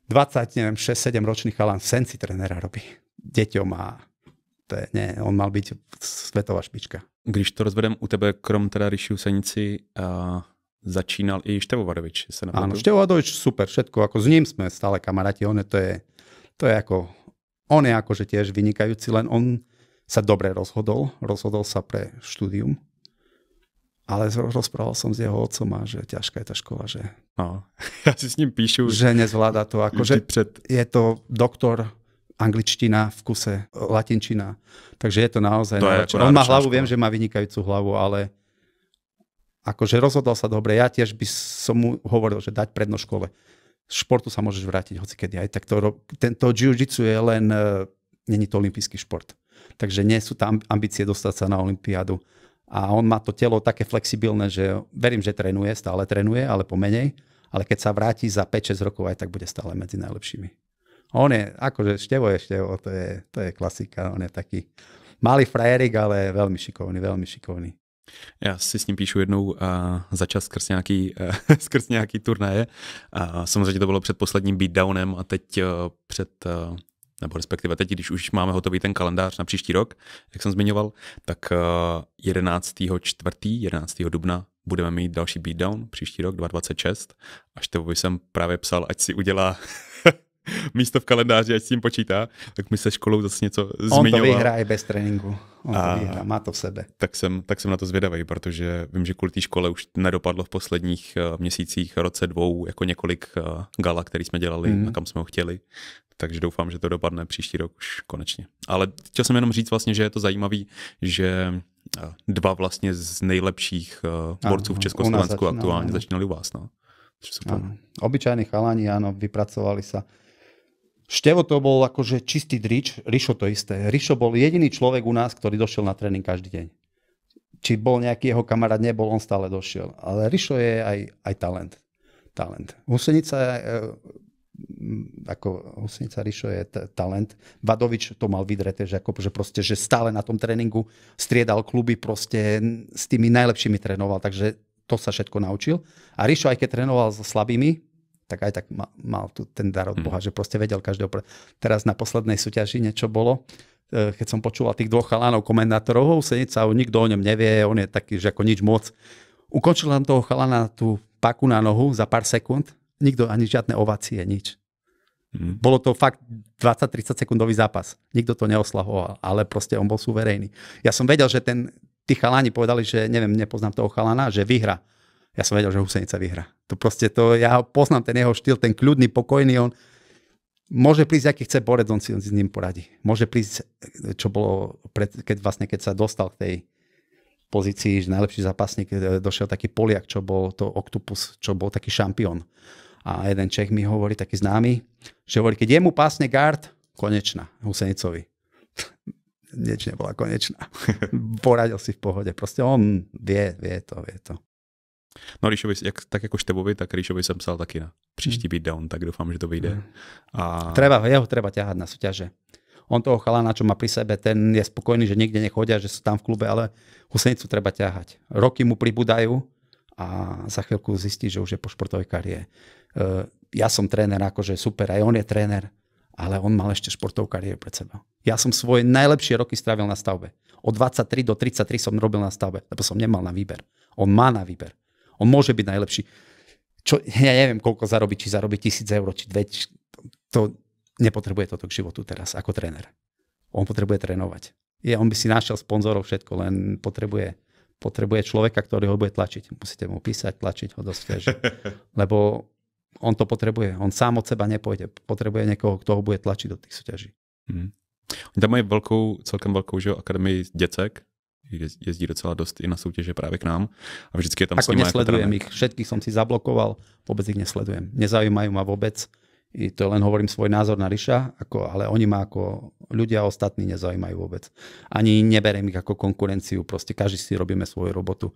6-7 ročný chalan senci trénera robí deťom a to je, nie, on mal byť svetová špička. Když to rozvedem u tebe, krom teda Riši Husenici, začínal i Števo Vadovič. Áno, Števo Vadovič, super, všetko, ako s ním sme stále kamaráti, on je akože tiež vynikajúci, len on sa dobre rozhodol sa pre štúdium, ale rozprával som s jeho otcom a že ťažká je tá škola, že... No, ja si s ním píšu. Že nezvláda to, akože je to doktor, angličtina, v kuse latinčina, takže je to naozaj... On má hlavu, viem, že má vynikajúcu hlavu, ale akože rozhodol sa dobre. Ja tiež by som mu hovoril, že dať prednosť škole. Športu sa môžeš vrátiť hocikedy. Aj tak tento jiu-jitsu je len... Není to olympijský šport. Takže nie sú tam ambície dostať sa na olympiádu. A on má to telo také flexibilné, že verím, že stále trénuje, ale pomenej. Ale keď sa vráti za 5-6 rokov, aj tak bude stále medzi najlepšími. On je, akože Števo, to je klasika. On je taký malý frajerik, ale veľmi šikovný. Já si s ním píšu jednou za čas skrz nějaký turnaje. Samozřejmě to bylo před posledním beatdownem a teď nebo respektive teď, když už máme hotový ten kalendář na příští rok, jak jsem zmiňoval, tak 11. dubna budeme mít další beatdown, příští rok 2026. A Števovi jsem právě psal, ať si udělá místo v kalendáři, ať s tím počítá, tak mi se školou zase něco On zmiňoval. to vyhrá aj bez tréninku. On to vyhrá, má to v sebe. Tak jsem na to zvědavý, protože vím, že kvůli té škole už nedopadlo v posledních měsících, roce, dvou, jako několik gala, který jsme dělali a kam jsme ho chtěli. Takže doufám, že to dopadne příští rok už konečně. Ale chtěl jsem jenom říct vlastně, že je to zajímavý, že dva vlastně z nejlepších borců v Československu aktuálně začínali u vás. No. Obyčajní chalani, áno, vypracovali sa. Števo to bol akože čistý drič, Rišo to isté. Rišo bol jediný človek u nás, ktorý došiel na tréning každý deň. Či bol nejaký jeho kamarát, nebol, on stále došiel. Ale Rišo je aj talent. Husenica Rišo je talent. Vadovič to mal vydreté, že stále na tom tréningu striedal kluby, proste s tými najlepšími trénoval, takže to sa všetko naučil. A Rišo, aj keď trénoval so slabými, tak aj tak mal tu ten dar od Boha, že proste vedel každého. Teraz na poslednej súťaži niečo bolo, keď som počúval tých dvoch chalánov, komentátorov, Husenica, nikto o ňom nevie, on je taký, že ako nič moc. Ukončil len toho chalana tú paku na nohu za pár sekúnd, nikto ani žiadne ovácie, nič. Bolo to fakt 20-30 sekundový zápas. Nikto to neoslahoval, ale proste on bol suverejný. Ja som vedel, že tí chaláni povedali, že nepoznám toho chalana, že vyhra. Ja som vedel, že Husenica vyhra. Ja ho poznám, ten jeho štýl, ten kľudný, pokojný, on môže prísť, aký chce borec, on si s ním poradí. Môže prísť, čo bolo, keď sa dostal k tej pozícii, že najlepší zápasník, došiel taký Poliak, čo bol to Octopus, čo bol taký šampión. A jeden Čech mi hovorí, taký známy, že hovorí, keď jemu pásne guard, konečná Husenicovi. Nič nebola konečná. Poradil si v pohode. Proste on vie to. No Ríšovi, tak jako Števovi, tak Ríšovi jsem psal taky na příští beatdown, tak doufám, že to vyjde. Jeho treba ťahať na súťaže. On toho chalana, čo má pri sebe, ten je spokojný, že nikde nechodia, že sú tam v klube, ale Husenicu treba ťahať. Roky mu pribúdajú a za chvíľku zistí, že už je po športovej kariére. Ja som tréner, akože super, aj on je tréner, ale on mal ešte športovú kariéru pred sebou. Ja som svoje najlepšie roky strávil na stavbe. Od 23 do 33 som robil na stavbe, lebo som nemal na výber. On má na výber. On môže byť najlepší. Ja neviem, koľko zarobí, či zarobí 1000 eur, či 2. To nepotrebuje toto k životu teraz, ako tréner. On potrebuje trénovať. On by si našiel sponzorov, všetko, len potrebuje človeka, ktorý ho bude tlačiť. Musíte mu písať, tlačiť ho dosť tiež. Lebo on to potrebuje. On sám od seba nepôjde. Potrebuje niekoho, kto ho bude tlačiť do tých súťaží. Oni tam mají celkem velkou akademii děcek. Jezdí docela dost i na soutěže právě k nám. A vždycky je tam s nimi nesledujem ich. Všetkých som si zablokoval. Vôbec ich nesledujem. Nezaujímajú ma vôbec. I to len hovorím svoj názor na Riša, ale oni ma ako ľudia ostatní nezaujímajú vôbec. Ani neberiem ich ako konkurenciu. Proste každý si robíme svoju robotu.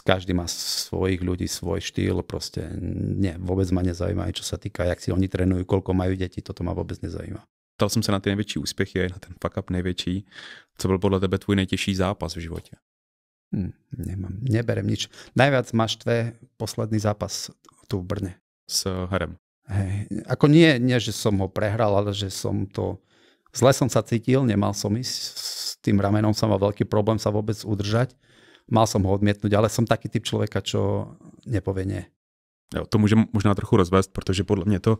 Každý má svojich ľudí, svoj štýl. Proste nie, vôbec ma nezaujímajú, čo sa týka, jak si oni trénujú, koľko majú deti. Toto ma vôbec nezaujíma. Ptal jsem se na ty největší úspěchy, na ten fuck up největší. Co byl podle tebe tvůj nejtěžší zápas v životě? Neberem nič. Najviac ma štve posledný zápas tu v Brne. S Herem. Hej. Ako nie, že som ho prehral, ale že som to... Zle som sa cítil, nemal som ísť. S tým ramenom som mal veľký problém sa vôbec udržať. Mal som ho odmietnúť, ale som taký typ človeka, čo nepovie nie. Jo, to můžeme možná trochu rozvést, protože podle mě to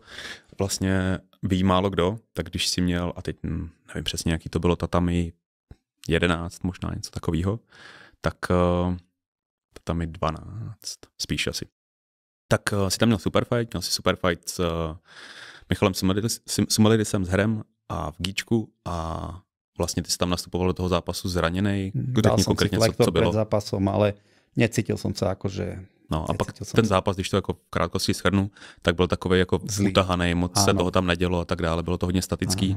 vlastně ví málo kdo, tak když si měl, a teď nevím přesně, jaký to bylo, tatami 11, možná něco takového, tak tatami 12, spíš asi. Tak si tam měl superfight s Michalem Sumelidisem, s Herem a v Gíčku a vlastně ty si tam nastupoval do toho zápasu zraněnej. Dal som si flektor pred zápasom, ale necítil som sa akože... No a pak ten zápas, když to jako v krátkosti shrnu, tak byl takový jako utahaný, moc se toho tam nedělo a tak dále, bylo to hodně statický,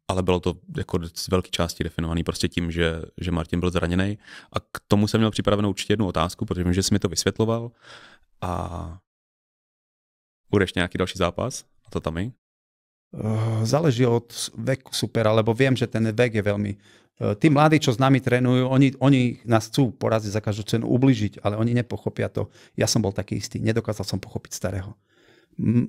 ale bylo to jako z velké části definovaný prostě tím, že Martin byl zraněný a k tomu jsem měl připravenou určitě jednu otázku, protože vím, že jsi mi to vysvětloval a budeš nějaký další zápas a to tam je? Záleží od veku supera, lebo viem, že ten vek je veľmi... Tí mladí, čo s nami trénujú, oni nás chcú poraziť za každú cenu, ubližiť, ale oni nepochopia to. Ja som bol taký istý, nedokázal som pochopiť starého.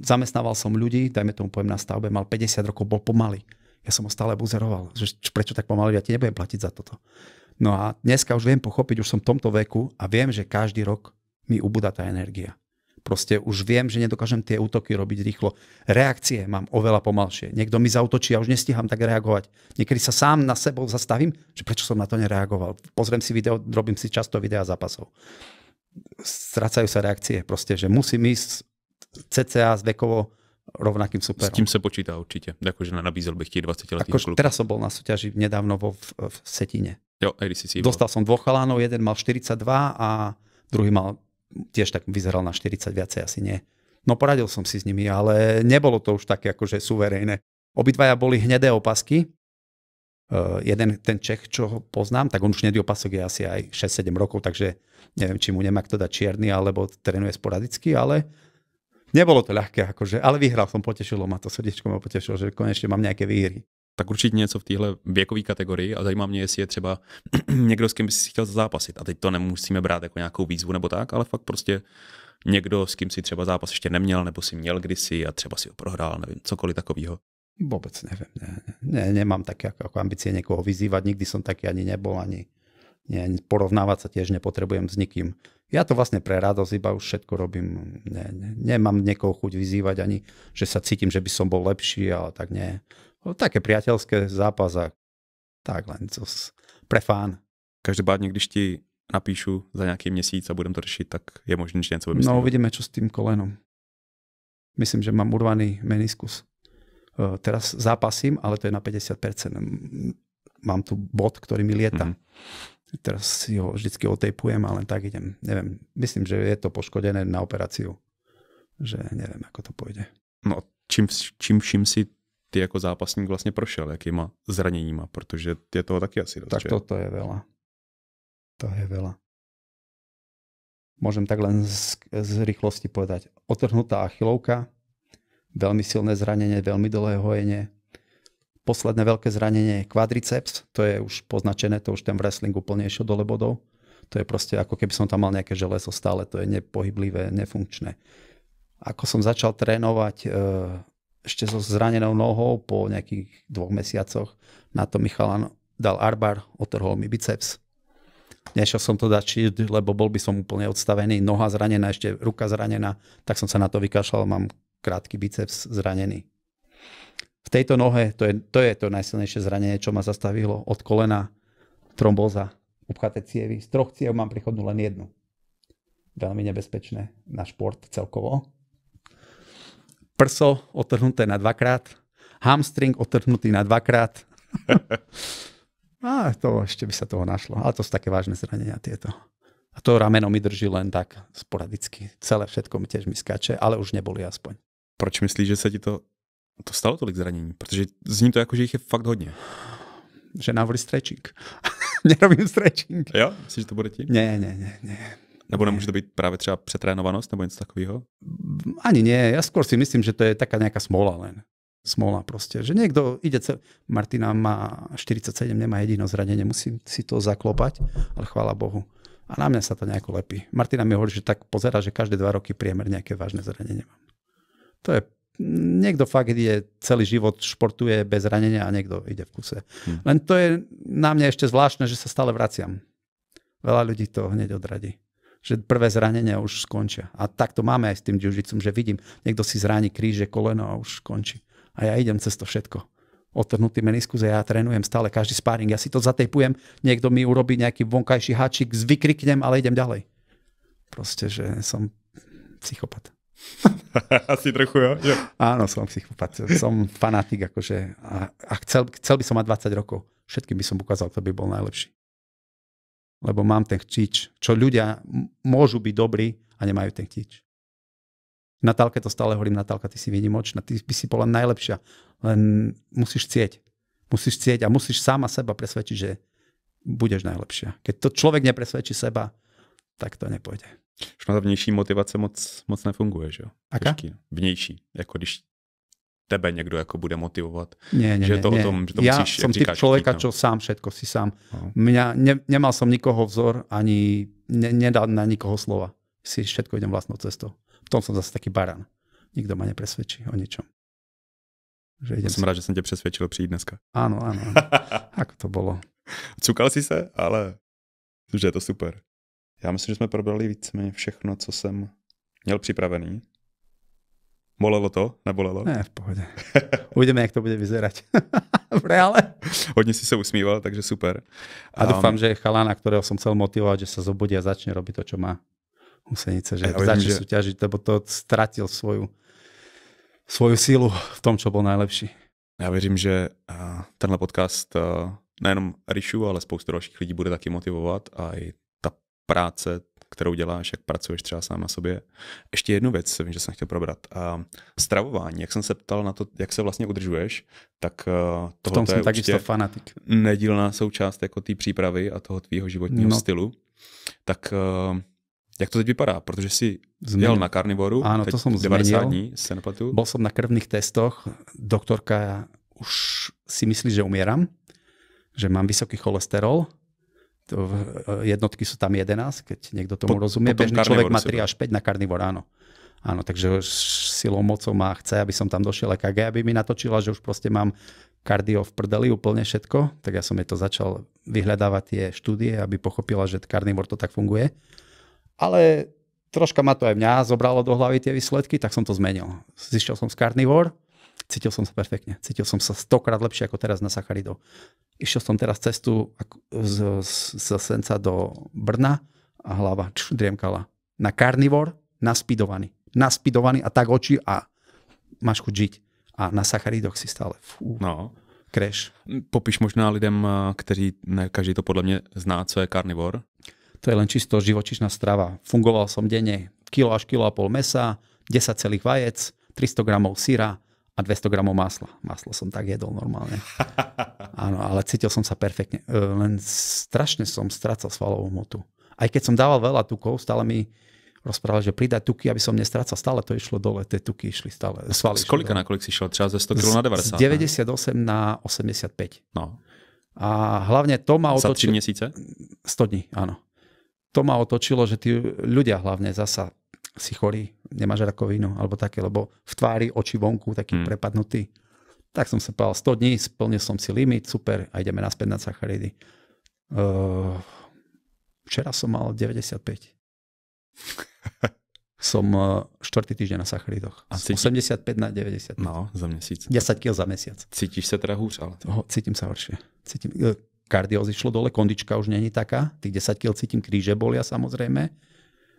Zamestnával som ľudí, dajme tomu poviem na stavbe, mal 50 rokov, bol pomalý. Ja som ho stále buzeroval, že prečo tak pomalý, ja ti nebudem platiť za toto. No a dneska už viem pochopiť, už som v tomto veku a viem, že každý rok mi ubúda tá energia. Proste už viem, že nedokážem tie útoky robiť rýchlo. Reakcie mám oveľa pomalšie. Niekto mi zautočí, ja už nestíham tak reagovať. Niekedy sa sám na sebou zastavím, že prečo som na to nereagoval. Pozriem si video, robím si často videa zápasov. Strácajú sa reakcie. Proste, že musím ísť cca s vekovo rovnakým superom. S tím se počítá určite. Akože nabízel bych ti 20-letý kluka. Teraz som bol na súťaži nedávno v Setine. Jo, ADCC. Dostal som 2 chalánov, jeden mal 42 a druhý mal tiež tak vyzeral na 40, viacej asi nie. No poradil som si s nimi, ale nebolo to už také akože suverejné. Obidvaja boli hnedé opasky. Jeden, ten Čech, čo ho poznám, tak on už hnedý opasok je asi aj 6-7 rokov, takže neviem, či mu nemá kto dať čierny, alebo trénuje sporadicky, ale nebolo to ľahké, akože, ale vyhral som, potešilo ma to, srdiečko ma potešilo, že konečne mám nejaké výhry. Tak určitě něco v téhle věkové kategorii a zajímá mě, jestli je třeba někdo, s kým by si chtěl zápasit. A teď to nemusíme brát jako nějakou výzvu nebo tak, ale fakt prostě někdo, s kým si třeba zápas ještě neměl, nebo si měl kdysi a třeba si ho prohrál, nevím, cokoliv takového. Vôbec neviem. Nemám také ako ambície niekoho vyzývať, nikdy som taký ani nebol, ani porovnávať sa tiež nepotrebujem s nikým. Ja to vlastne pre radosť iba už všetko robím. Nemám niekoho chuť vyzývať, ani že sa cítim, že by som bol lepší, ale tak nie. Také priateľské zápas a tak len pre fán. Každopádně, když ti napíšu za nějaký měsíc a budem to řešit, tak je možné, že něco vymyslím. No uvidíme, čo s tým kolenom. Myslím, že mám urvaný meniskus. Teraz zápasím, ale to je na 50%. Mám tu bod, ktorý mi lieta. Teraz si ho vždycky otejpujem, ale tak idem. Neviem, myslím, že je to poškodené na operáciu. Že neviem, ako to pôjde. No čím vším si ty jako zápasník vlastně prošel, jakýma zraněníma, protože je toho taky asi dost. Tak toto je veľa. To je veľa. Môžem tak len z rýchlosti povedať. Otrhnutá achilovka, veľmi silné zranenie, veľmi dlhé hojenie. Posledné veľké zranenie je kvadriceps, to je už poznačené, to už ten wrestling úplne išiel dole bodov. To je proste ako keby som tam mal nejaké železo stále, to je nepohyblivé, nefunkčné. Ako som začal trénovať ešte so zranenou nohou po nejakých 2 mesiacoch, na to Michalan dal arbar, otrhol mi biceps. Nešiel som to dať šiť, lebo bol by som úplne odstavený, noha zranená, ešte ruka zranená, tak som sa na to vykašľal, mám krátky biceps zranený. V tejto nohe, to je to najsilnejšie zranenie, čo ma zastavilo od kolena, trombóza, upchaté cievy. Z 3 ciev mám prechodnú len 1. Veľmi nebezpečné na šport celkovo. Prso otrhnuté na 2-krát, hamstring otrhnutý na 2-krát. A to ešte by sa toho našlo. Ale to sú také vážne zranenia tieto. A to rameno mi drží len tak sporadicky. Celé všetko mi tiež skáče, ale už neboli aspoň. Proč myslíš, že se ti to stalo tolik zranění? Protože zní to jako, že jich je fakt hodně. Že navolí stretching. Nerobím stretching. Jo? Myslíš, že to bude tím? Nie. Nebo nemůže to být právě třeba přetrénovanost nebo něco takového? Ani nie. Ja skôr si myslím, že to je taká nejaká smola len. Smola proste. Že niekto ide Martina má 47, nemá jediné zranenie, musím si to zaklopať, ale chvála Bohu. A na mňa sa to nejako lepí. Martina mi hovorí, že tak pozerá, že každé 2 roky priemer nejaké vážne zranenie mám. To je, niekto fakt ide celý život, športuje bez zranenia a niekto ide v kuse. Len to je na mňa ešte zvláštne, že sa stále vraciam. Veľa ľudí to hneď odradí. Že prvé zranenia už skončia. A tak to máme aj s tým jiu-jitsom, že vidím, niekto si zraní kríže, koleno a už skončí. A ja idem cez to všetko. Otrhnutý meniskus a ja trénujem stále každý sparring. Ja si to zatejpujem, niekto mi urobí nejaký vonkajší háčik, vykriknem, ale idem ďalej. Proste, že som psychopat. Asi trochu, jo? Áno, som psychopat. Som fanatik, akože. A chcel by som mať 20 rokov. Všetkým by som ukázal, kto by bol najlepší. Lebo mám ten chtíč, čo ľudia môžu byť dobrí a nemajú ten chtíč. Natálke to stále hovorím, Natálka, ty si výnimočná, ty by si bola najlepšia, len musíš chcieť. Musíš chcieť a musíš sama seba presvedčiť, že budeš najlepšia. Keď to človek nepresvedčí seba, tak to nepôjde. Už ta vnější motivace moc nefunguje, že jo? Aká? Vnější, jako když tebe někdo jako bude motivovat. Nie, že je to o tom, že to ja musíš, som typ človeka, čo sám všetko si sám. Nemal som nikoho vzor, ani nedal na nikoho slova. Si všetko idem vlastnou cestou. V tom som zase taký baran. Nikto ma nepresvedčí o ničom. Jsem rád, že jsem tě přesvědčil přijít dneska. Áno. Ako to bolo? Cukal si se, ale že je to super. Já myslím, že jsme probrali víceméně všechno, co jsem Měl připravený? Bolelo to? Nebolelo? Ne, v pohode. Uvidíme, jak to bude vyzerať. V reále. Hodně si se usmíval, takže super. A dúfam, že chalána, ktorého som chcel motivovať, že sa zobudí a začne robiť to, čo má Husenice, že začne súťažiť, lebo to stratil svoju sílu v tom, čo bol najlepší. Já věřím, že tenhle podcast nejenom Ríšu, ale spoustu dalších lidí bude taky motivovat a i ta práce, kterou děláš, jak pracuješ třeba sám na sobě. Ještě jednu věc, vím, že jsem chtěl probrat. Stravování, jak jsem se ptal na to, jak se vlastně udržuješ, tak tohle je určitě fanatik. Nedílná součást jako té přípravy a toho tvýho životního stylu. Tak jak to teď vypadá? Protože jsi jel na karnivoru, áno, teď to som 90 zmenil. dní, se nepletu. Bol som na krvných testoch, doktorka už si myslí, že umieram, že mám vysoký cholesterol, jednotky sú tam 11, keď niekto tomu rozumie. Bežný človek má 3 až 5 na karnivor, áno. Áno, takže silou mocou ma chce, aby som tam došiel EKG, aby mi natočila, že už proste mám kardio v prdeli úplne všetko, tak ja som jej to začal vyhľadávať tie štúdie, aby pochopila, že karnivor to tak funguje. Ale troška ma to aj mňa zobralo do hlavy tie výsledky, tak som to zmenil. Zišiel som z karnivor, cítil som sa perfektne. Cítil som sa 100-krát lepšie ako teraz na sacharidoch. Išiel som teraz cestu z Senca do Brna a hlava driemkala. Na karnivor naspidovaný a tak oči a máš chuť žiť. A na sacharidoch si stále crash. Popiš možná lidem, kteří ne každý to podle mě zná, co je karnivor. To je len čisto živočíšna strava. Fungoval som denne kilo až kilo a pol mesa, 10 celých vajec, 300 gramov syra a 200 gramov masla. Maslo som tak jedol normálne. Áno, ale cítil som sa perfektne. Len strašne som strácal svalovú hmotu. Aj keď som dával veľa tukov, stále mi rozprával, že pridať tuky, aby som nestrácal. Stále to išlo dole, tie tuky išli stále. Z kolika na kolik si šel? Třeba ze 100 kg na 90? Z 98 na 85. No. A hlavne to ma otočilo... Za 3 měsíce? 100 dní, áno. To ma otočilo, že tí ľudia hlavne zasa si chorí, nemáš rakovinu alebo také, lebo v tvári, oči vonku, taký prepadnutý. Tak som sa povedal, 100 dní, splnil som si limit, super, a ideme naspäť na sacharidy. Včera som mal 95. Som 4. týždeň na sacharidoch. 85 na 95. No, za měsíc. 10 kg za mesiac. Cítiš sa teda hůř, ale? Cítim sa horšie. Kardio zišlo dole, kondička už není taká. Tých 10 kg cítim, kríže bolia samozrejme.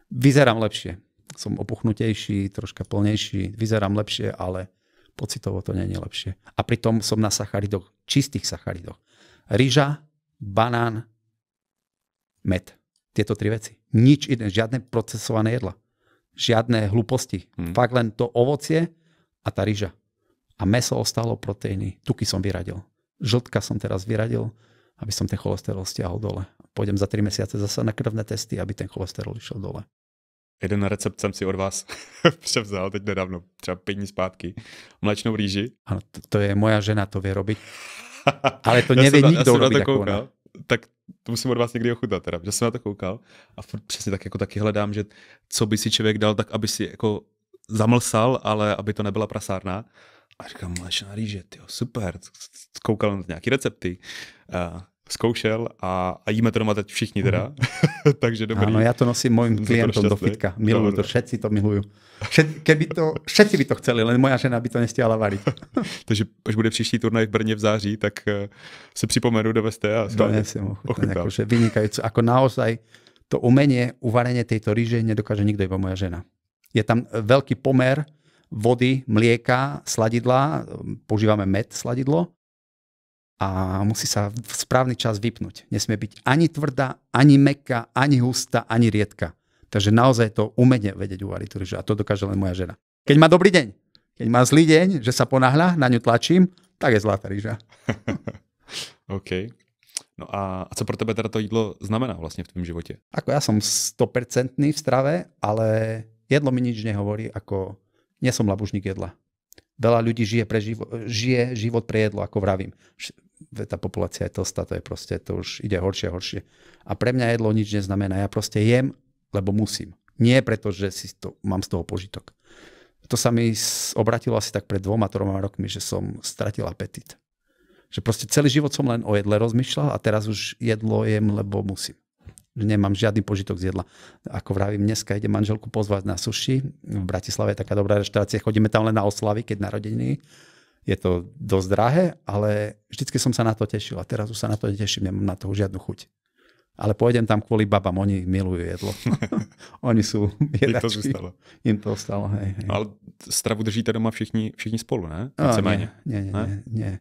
Vyzerám lepšie. Som opuchnutejší, troška plnejší. Vyzerám lepšie, ale pocitovo to nie je lepšie. A pritom som na sacharidoch, čistých sacharidoch. Ryža, banán, med. Tieto 3 veci. Nič iné, žiadne procesované jedla. Žiadne hlúposti. Fakt len to ovocie a tá ryža. A mäso ostalo, proteíny. Tuky som vyradil. Žltka som teraz vyradil, aby som ten cholesterol stiahol dole. Pôjdem za 3 mesiace zase na krvné testy, aby ten cholesterol išiel dole. Jeden recept jsem si od vás převzal teď nedávno, třeba 5 dní zpátky. Mléčnou rýži. Áno, to je moja žena, to vie robiť. Ale to nevie nikto robiť ako ona. Tak to musím od vás někdy ochutnat, teda, že jsem na to koukal a přesně tak jako taky hledám, že co by si člověk dal tak, aby si jako zamlsal, ale aby to nebyla prasárna. A říkám, mléčná rýže, tyjo, super. Koukal na nějaký recepty, zkoušel a jíme to doma teď všichni teda. Takže dobrý. Áno, ja to nosím mojim klientom do fitka. Milujú to, všetci to milujú. Všetci by to chceli, len moja žena by to nestiala variť. Takže až bude příští turnaj v Brně v září, tak si připomenu, doveste a donesiem ochutnať. Akože vynikajúco. Ako naozaj to umenie, uvarenie tejto rýže nedokáže nikto, iba moja žena. Je tam veľký pomer vody, mlieka, sladidla, používame med sladidlo a musí sa v správny čas vypnúť. Nesmie byť ani tvrdá, ani mäkká, ani hustá, ani riedka. Takže naozaj to umenie vedieť uvariť tú rýžu a to dokáže len moja žena. Keď má dobrý deň, keď má zlý deň, že sa ponáhľa, na ňu tlačím, tak je zlatá rýža. OK. No a co pro tebe teda to jídlo znamená vlastne v tvém živote? Ako ja som 100% v strave, ale jedlo mi nič nehovorí, ako nie som labužník jedla. Veľa ľudí žije život pre jedlo, ako vravím. Tá populácia je tlstá, to je proste, to už ide horšie a horšie. A pre mňa jedlo nič neznamená. Ja proste jem, lebo musím. Nie preto, že mám z toho požitok. To sa mi obratilo asi tak pred 2-3 rokmi, že som stratil apetít. Že proste celý život som len o jedle rozmýšľal a teraz už jedlo jem, lebo musím. že nemám žiadny požitok z jedla. Ako vravím, dneska ide manželku pozvať na sushi. V Bratislave je taká dobrá reštaurácia, chodíme tam len na oslavy, keď narodeniny. Je to dosť drahé, ale vždycky som sa na to tešil a teraz už sa na to neteším, nemám na to žiadnu chuť. Ale pôjdem tam kvôli babám, oni milujú jedlo. Oni sú jedačky. Im to ostalo. Hej. Ale stravu držíte doma všichni spolu, ne? Nie.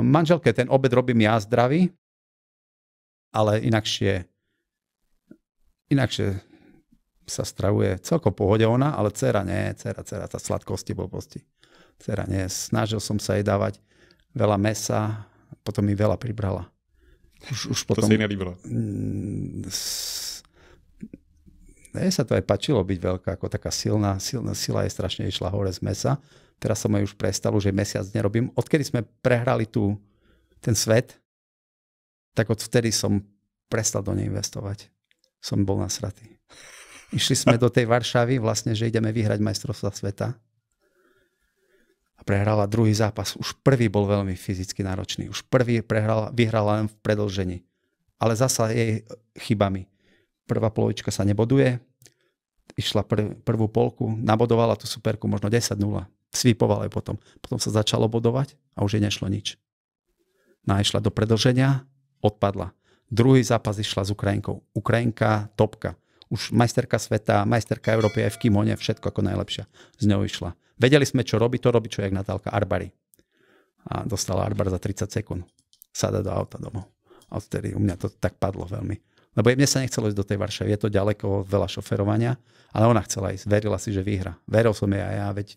Manželke ten obed robím ja zdravý, ale inakšie sa stravuje celkom pohode ona, ale dcera nie, dcera tá sladkosti, blbosti. Dcera nie. Snažil som sa jej dávať veľa mesa, potom mi veľa pribrala. Už potom, to sa jej nelíbilo. Sa to aj páčilo byť veľká, ako taká silná sila je strašne išla hore z mesa. Teraz som jej už prestal, už jej mesiac nerobím. Odkedy sme prehrali ten svet, tak odvtedy som prestal do nej investovať. Som bol nasratý. Išli sme do tej Varšavy, vlastne, že ideme vyhrať majstrovstvá sveta. A prehrala druhý zápas. Už prvý bol veľmi fyzicky náročný. Už prvý vyhrala len v predĺžení. Ale zasa jej chybami. Prvá polovička sa neboduje. Išla prvú polku, nabodovala tú superku možno 10-0. Svípovala ju potom. Potom sa začalo bodovať a už jej nešlo nič. No a išla do predĺženia, odpadla. Druhý zápas išla s Ukrajinkou. Ukrajinka, topka. Už majsterka sveta, majsterka Európy aj v kimone, všetko ako najlepšia. Z ňou išla. Vedeli sme, čo robí, to robí čo jak Natálka Arbary. A dostala Arbar za 30 sekúnd. Sada do auta domov. A odtedy u mňa to tak padlo veľmi. Lebo mne sa nechcelo ísť do tej Varšavy. Je to ďaleko, veľa šoferovania, ale ona chcela ísť. Verila si, že vyhra. Veril som jej aj ja, veď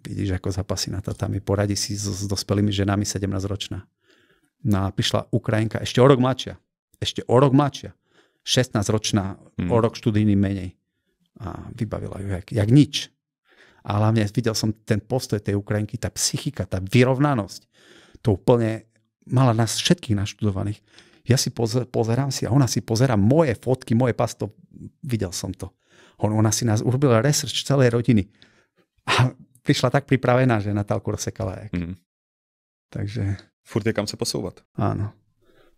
vidíš, ako zapasí na tatami. Poradí si s dospelými ženami 17-ročná. No a prišla Ukrajinka, ešte o rok mladšia. 16-ročná, o rok študijný menej. A vybavila ju jak nič. A hlavne videl som ten postoj tej Ukrajinky, tá psychika, tá vyrovnanosť. To úplne mala nás všetkých naštudovaných. Ja si pozerám si a ona si pozerá moje fotky, moje pasto. Videl som to. Ona si nás urobila research celej rodiny. A prišla tak pripravená, že Natálku rozsekala. Takže... Furt je kam sa posúvať. Áno.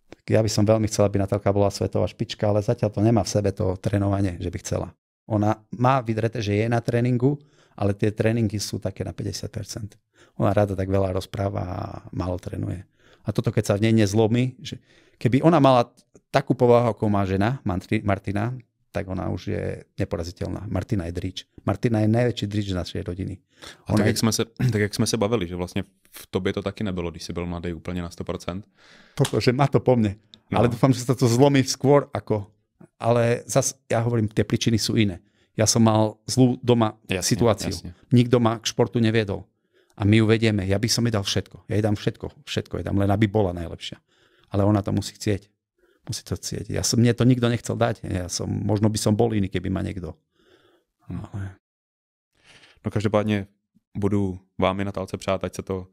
Tak ja by som veľmi chcela, aby Natálka bola svetová špička, ale zatiaľ to nemá v sebe to trénovanie, že by chcela. Ona má vydreté, že je na tréningu, ale tie tréningy sú také na 50%. Ona rada tak veľa rozpráva a málo trénuje. A toto, keď sa v nej nezlomí, že keby ona mala takú povahu, ako má žena, Martina, tak ona už je neporaziteľná. Martina je drič. Martina je najväčší drič našej rodiny. A tak, jak jsme se bavili, že vlastně v tobě to taky nebylo, když jsi byl mladý úplně na 100%. Toto, že má to po mne. No. Ale dúfam, že sa to zlomí skôr ako... Ale zase, ja hovorím, tie príčiny sú iné. Ja som mal zlú doma situáciu. Jasne. Nikto ma k športu neviedol. A my ju vedieme. Ja by som jej dal všetko. Ja jej dám všetko jej dám, len aby bola najlepšia. Ale ona to musí chcieť. Musí to chcieť. Mne to nikto nechcel dať. Možno by som bol iný, keby ma niekto. Ale... No každopádně budu vám i Natálce přát, ať se to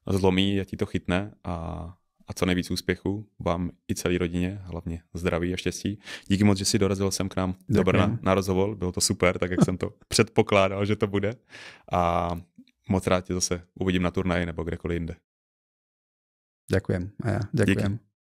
zlomí, ať ti to chytne a co nejvíc úspěchu vám i celé rodině, hlavně zdraví a štěstí. Díky moc, že jsi dorazil sem k nám do Brna na rozhovor. Bylo to super, tak jak jsem to předpokládal, že to bude. A moc rád tě zase uvidím na turnaji nebo kdekoliv jinde. Ďakujem. A ja ďakujem. Díky.